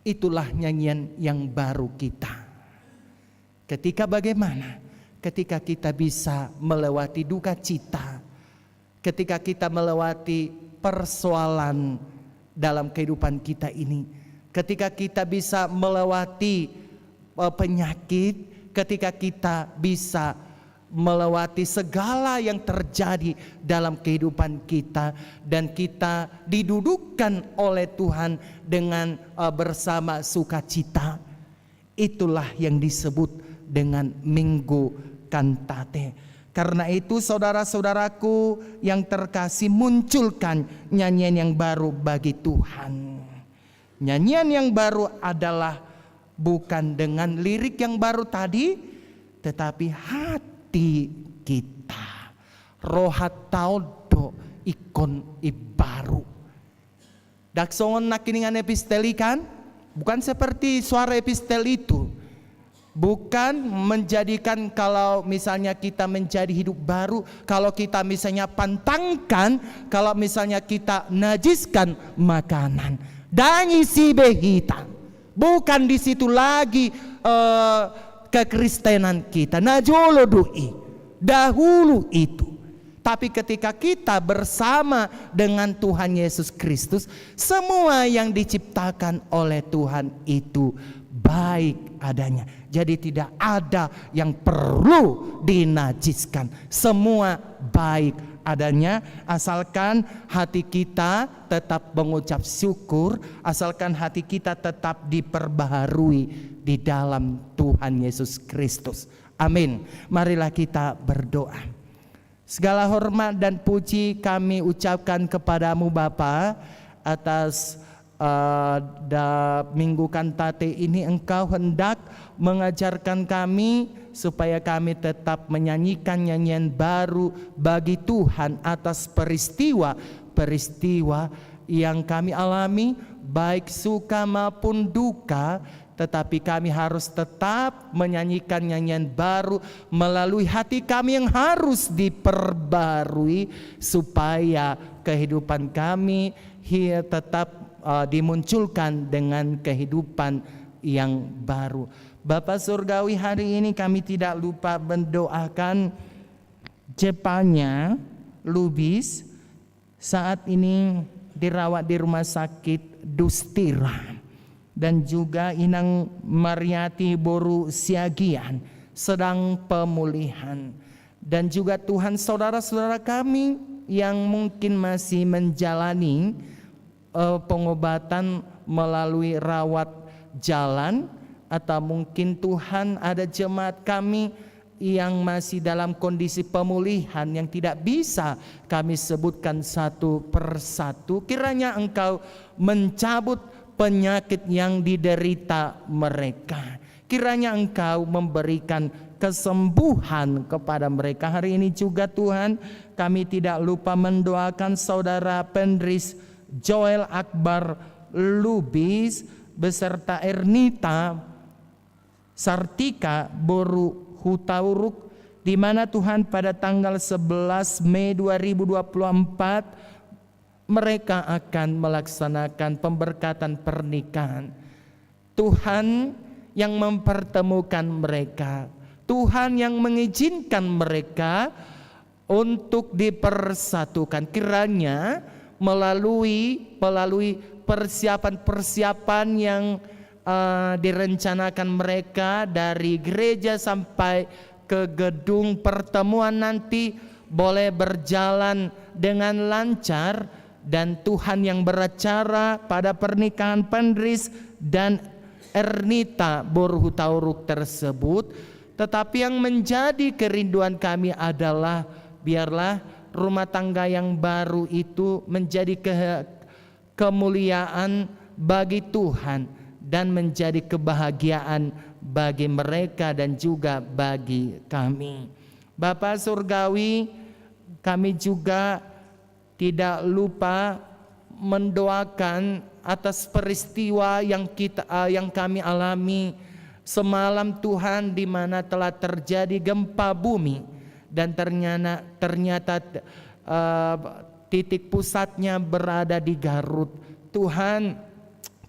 itulah nyanyian yang baru kita. Ketika bagaimana? Ketika kita bisa melewati duka cita, ketika kita melewati persoalan dalam kehidupan kita ini, ketika kita bisa melewati penyakit, ketika kita bisa melewati segala yang terjadi dalam kehidupan kita, dan kita didudukkan oleh Tuhan dengan bersama sukacita, itulah yang disebut dengan minggu kantate. Karena itu saudara-saudaraku yang terkasih, munculkan nyanyian yang baru bagi Tuhan. Nyanyian yang baru adalah bukan dengan lirik yang baru tadi, tetapi hati kita. Rohat taudo ikon ibaru. Daksongon nakiningan episteli kan? Bukan seperti suara epistel itu. Bukan menjadikan kalau misalnya kita menjadi hidup baru, kalau kita misalnya pantangkan, kalau misalnya kita najiskan makanan dan isi behitan. Bukan di situ lagi kekristenan kita. Najolo dui dahulu itu. Tapi ketika kita bersama dengan Tuhan Yesus Kristus, semua yang diciptakan oleh Tuhan itu baik adanya. Jadi tidak ada yang perlu dinajiskan. Semua baik adanya, asalkan hati kita tetap mengucap syukur, asalkan hati kita tetap diperbaharui di dalam Tuhan Yesus Kristus. Amin. Marilah kita berdoa. Segala hormat dan puji kami ucapkan kepadamu Bapa, atas minggu kantate ini Engkau hendak mengajarkan kami supaya kami tetap menyanyikan nyanyian baru bagi Tuhan atas peristiwa yang kami alami, baik suka maupun duka. Tetapi kami harus tetap menyanyikan nyanyian baru melalui hati kami yang harus diperbarui, supaya kehidupan kami tetap dimunculkan dengan kehidupan yang baru. Bapa Surgawi, hari ini kami tidak lupa mendoakan Jepanya Lubis, saat ini dirawat di rumah sakit Dustira, dan juga Inang Mariati Boru Siagian sedang pemulihan. Dan juga Tuhan saudara-saudara kami yang mungkin masih menjalani pengobatan melalui rawat jalan, atau mungkin Tuhan ada jemaat kami yang masih dalam kondisi pemulihan yang tidak bisa kami sebutkan satu persatu. Kiranya Engkau mencabut penyakit yang diderita mereka. Kiranya Engkau memberikan kesembuhan kepada mereka. Hari ini juga Tuhan, kami tidak lupa mendoakan saudara Pendris Joel Akbar Lubis beserta Ernita Sartika Boru Hutauruk, di mana Tuhan pada tanggal 11 Mei 2024 mereka akan melaksanakan pemberkatan pernikahan. Tuhan yang mempertemukan mereka, Tuhan yang mengizinkan mereka untuk dipersatukan. Kiranya melalui persiapan-persiapan yang direncanakan mereka dari gereja sampai ke gedung pertemuan nanti boleh berjalan dengan lancar, dan Tuhan yang beracara pada pernikahan Pendris dan Ernita Borhutauruk tersebut. Tetapi yang menjadi kerinduan kami adalah biarlah rumah tangga yang baru itu menjadi kemuliaan bagi Tuhan dan menjadi kebahagiaan bagi mereka dan juga bagi kami. Bapa Surgawi, kami juga tidak lupa mendoakan atas peristiwa yang kami alami semalam Tuhan, di mana telah terjadi gempa bumi dan ternyata titik pusatnya berada di Garut. Tuhan,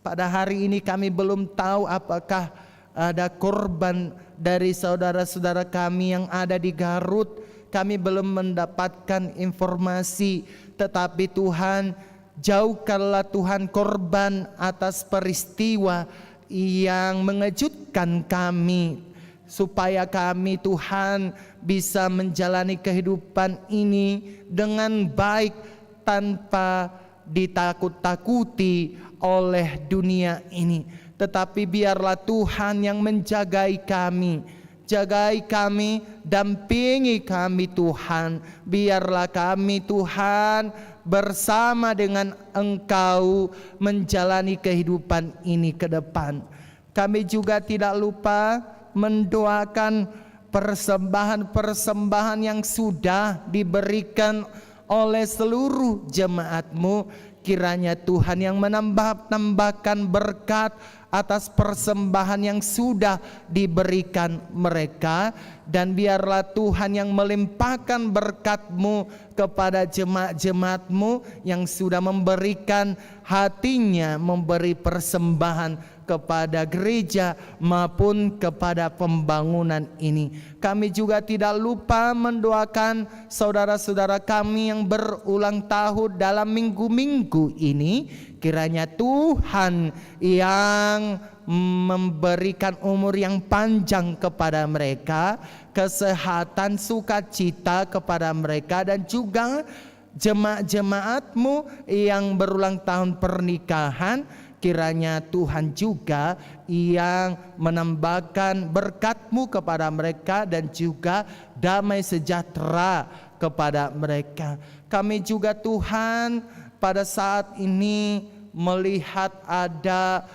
pada hari ini kami belum tahu apakah ada korban dari saudara-saudara kami yang ada di Garut. Kami belum mendapatkan informasi, tetapi Tuhan, jauhkanlah Tuhan korban atas peristiwa yang mengejutkan kami, supaya kami Tuhan bisa menjalani kehidupan ini dengan baik tanpa ditakut-takuti oleh dunia ini. Tetapi biarlah Tuhan yang menjagai kami, jagai kami, dampingi kami Tuhan. Biarlah kami Tuhan bersama dengan Engkau menjalani kehidupan ini ke depan. Kami juga tidak lupa mendoakan persembahan-persembahan yang sudah diberikan oleh seluruh jemaat-Mu. Kiranya Tuhan yang menambahkan berkat atas persembahan yang sudah diberikan mereka, dan biarlah Tuhan yang melimpahkan berkat-Mu kepada jemaat-jemaat-Mu yang sudah memberikan hatinya memberi persembahan kepada gereja maupun kepada pembangunan ini. Kami juga tidak lupa mendoakan saudara-saudara kami yang berulang tahun dalam minggu-minggu ini. Kiranya Tuhan yang memberikan umur yang panjang kepada mereka, kesehatan, sukacita kepada mereka, dan juga jemaat-jemaat-Mu yang berulang tahun pernikahan. Kiranya Tuhan juga yang menambahkan berkat-Mu kepada mereka dan juga damai sejahtera kepada mereka. Kami juga Tuhan pada saat ini melihat ada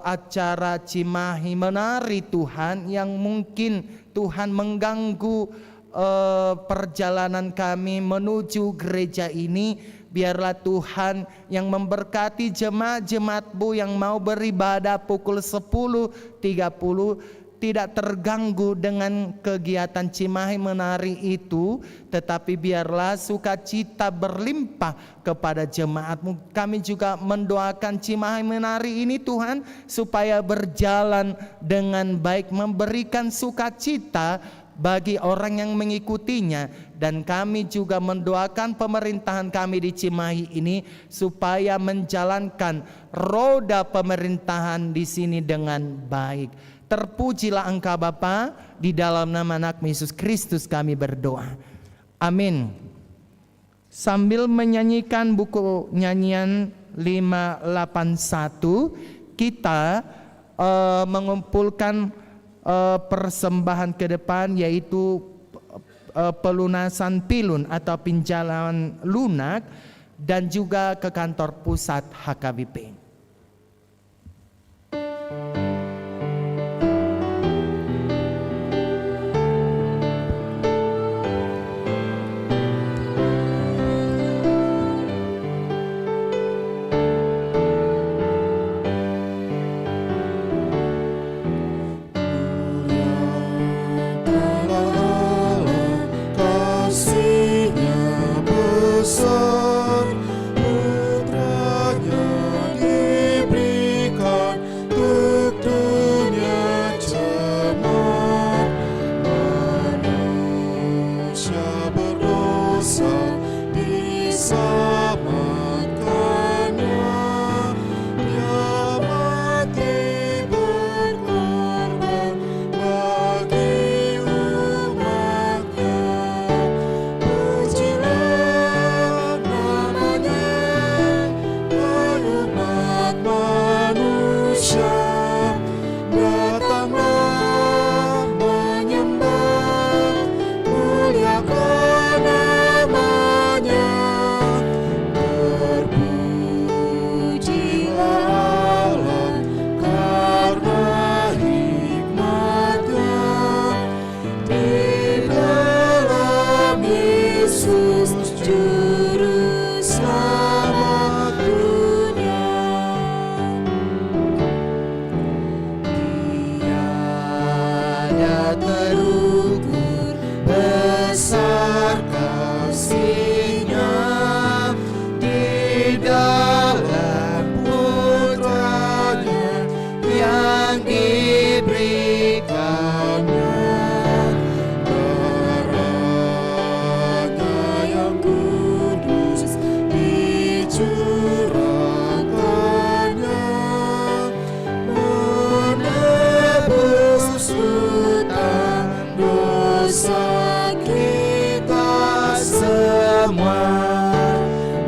acara Cimahi Menari Tuhan, yang mungkin Tuhan mengganggu perjalanan kami menuju gereja ini. Biarlah Tuhan yang memberkati jemaat-jemaat-Mu yang mau beribadah pukul 10.30 tidak terganggu dengan kegiatan Cimahi Menari itu, tetapi biarlah sukacita berlimpah kepada jemaat-Mu. Kami juga mendoakan Cimahi Menari ini Tuhan supaya berjalan dengan baik, memberikan sukacita bagi orang yang mengikutinya, dan kami juga mendoakan pemerintahan kami di Cimahi ini supaya menjalankan roda pemerintahan di sini dengan baik. Terpujilah Engkau Bapa, di dalam nama Anak Yesus Kristus kami berdoa. Amin. Sambil menyanyikan buku nyanyian 581, kita mengumpulkan persembahan ke depan, yaitu pelunasan pilun atau pinjaman lunak, dan juga ke kantor pusat HKBP.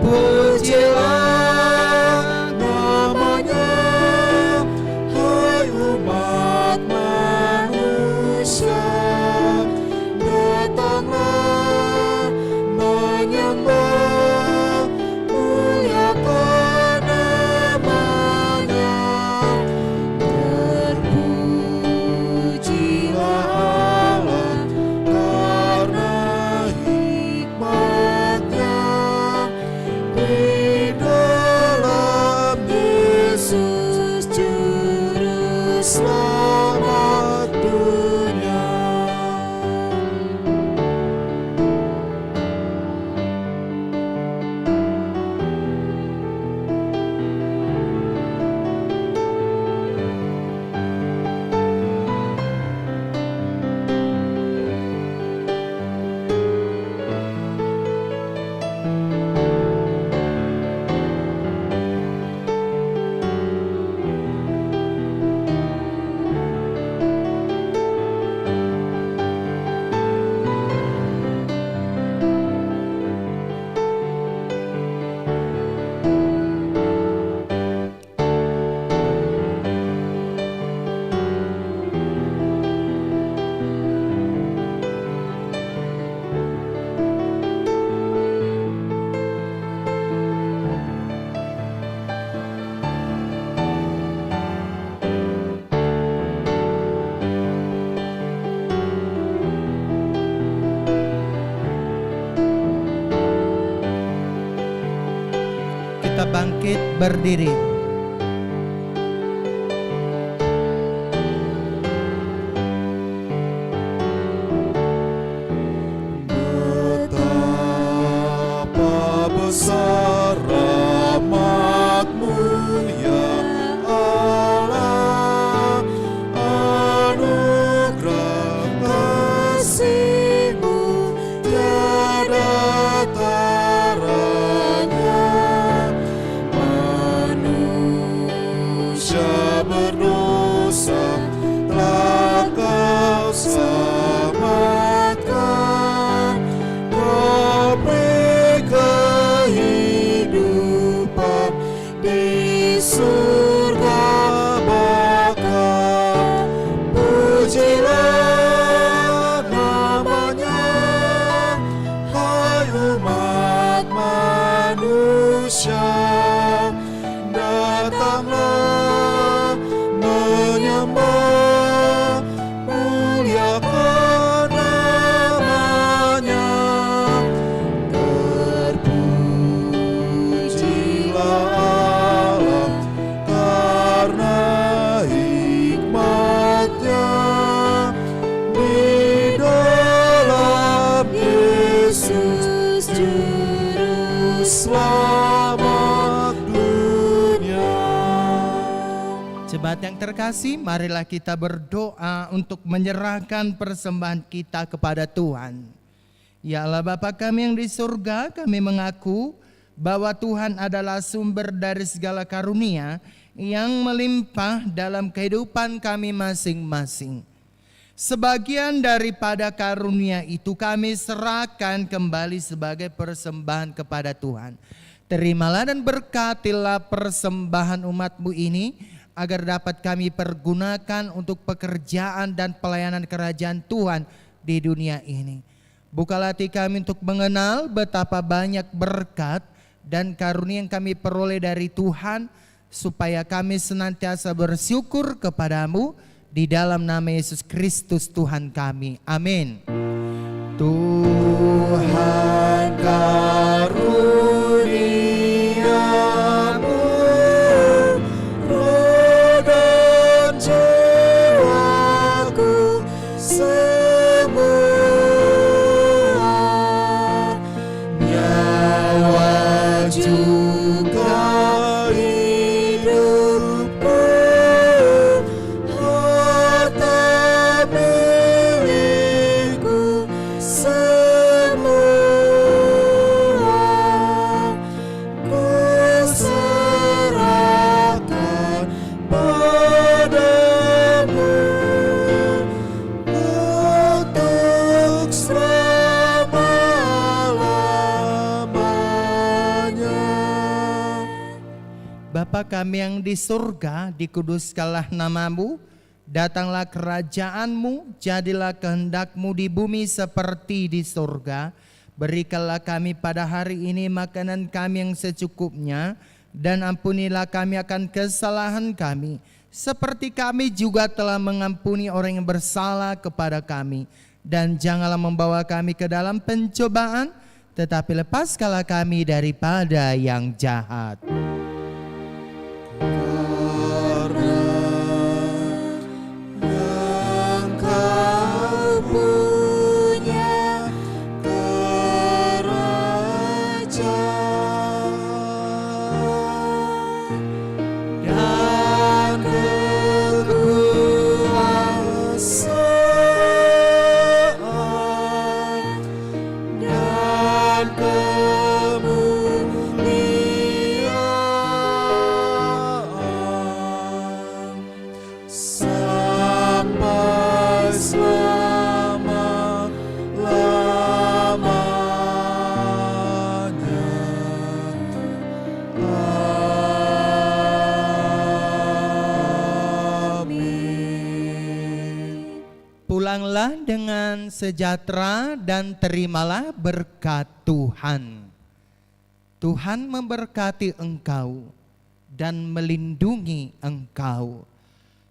Pujilah
bangkit berdiri.
Betapa besar rahmat-Mu ya Allah, anugerah kasih-Mu tiada taranya. Manusia berdosa telah Kau selamatkan, Kau beri kehidupan di surga baka. Pujilah namanya, hai umat manusia. Datanglah menyembah, muliakan namanya. Terpujilah Allah karena hikmat-Nya di dalam Yesus Juru Selamat dunia.
Jemaat yang terkasih, marilah kita berdoa untuk menyerahkan persembahan kita kepada Tuhan. Ya Allah Bapa kami yang di surga, kami mengaku bahwa Tuhan adalah sumber dari segala karunia yang melimpah dalam kehidupan kami masing-masing. Sebagian daripada karunia itu kami serahkan kembali sebagai persembahan kepada Tuhan. Terimalah dan berkatilah persembahan umat-Mu ini, agar dapat kami pergunakan untuk pekerjaan dan pelayanan kerajaan Tuhan di dunia ini. Bukalah hati kami untuk mengenal betapa banyak berkat dan karunia yang kami peroleh dari Tuhan, supaya kami senantiasa bersyukur kepadamu di dalam nama Yesus Kristus Tuhan kami. Amin.
Tuhan karuniamu, roh dan jiwaku semua, nyawa juga hidupku, harta milikku semua, ku serahkan padamu untuk selama-lamanya.
Bapa kami yang di surga, dikuduskanlah namamu, datanglah kerajaan-Mu, jadilah kehendak-Mu di bumi seperti di surga. Berikanlah kami pada hari ini makanan kami yang secukupnya, dan ampunilah kami akan kesalahan kami, seperti kami juga telah mengampuni orang yang bersalah kepada kami. Dan janganlah membawa kami ke dalam pencobaan, tetapi lepaskanlah kami daripada yang jahat.
Engkau punya kerajaan dan kekuasaan dan kemuliaan sampai selama-lamanya. Amin.
Pulanglah dengan sejahtera dan terimalah berkat Tuhan. Tuhan memberkati engkau dan melindungi engkau.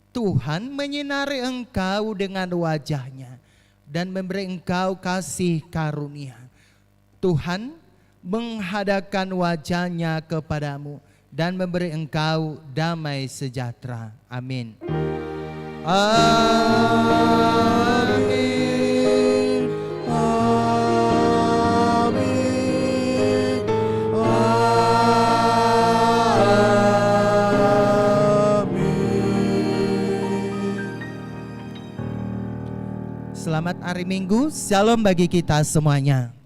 Tuhan menyinari engkau dengan wajah-Nya dan memberi engkau kasih karunia. Tuhan menghadapkan wajah-Nya kepadamu dan memberi engkau damai sejahtera. Amin. Amin.
Amin.
Selamat hari Minggu, shalom bagi kita semuanya.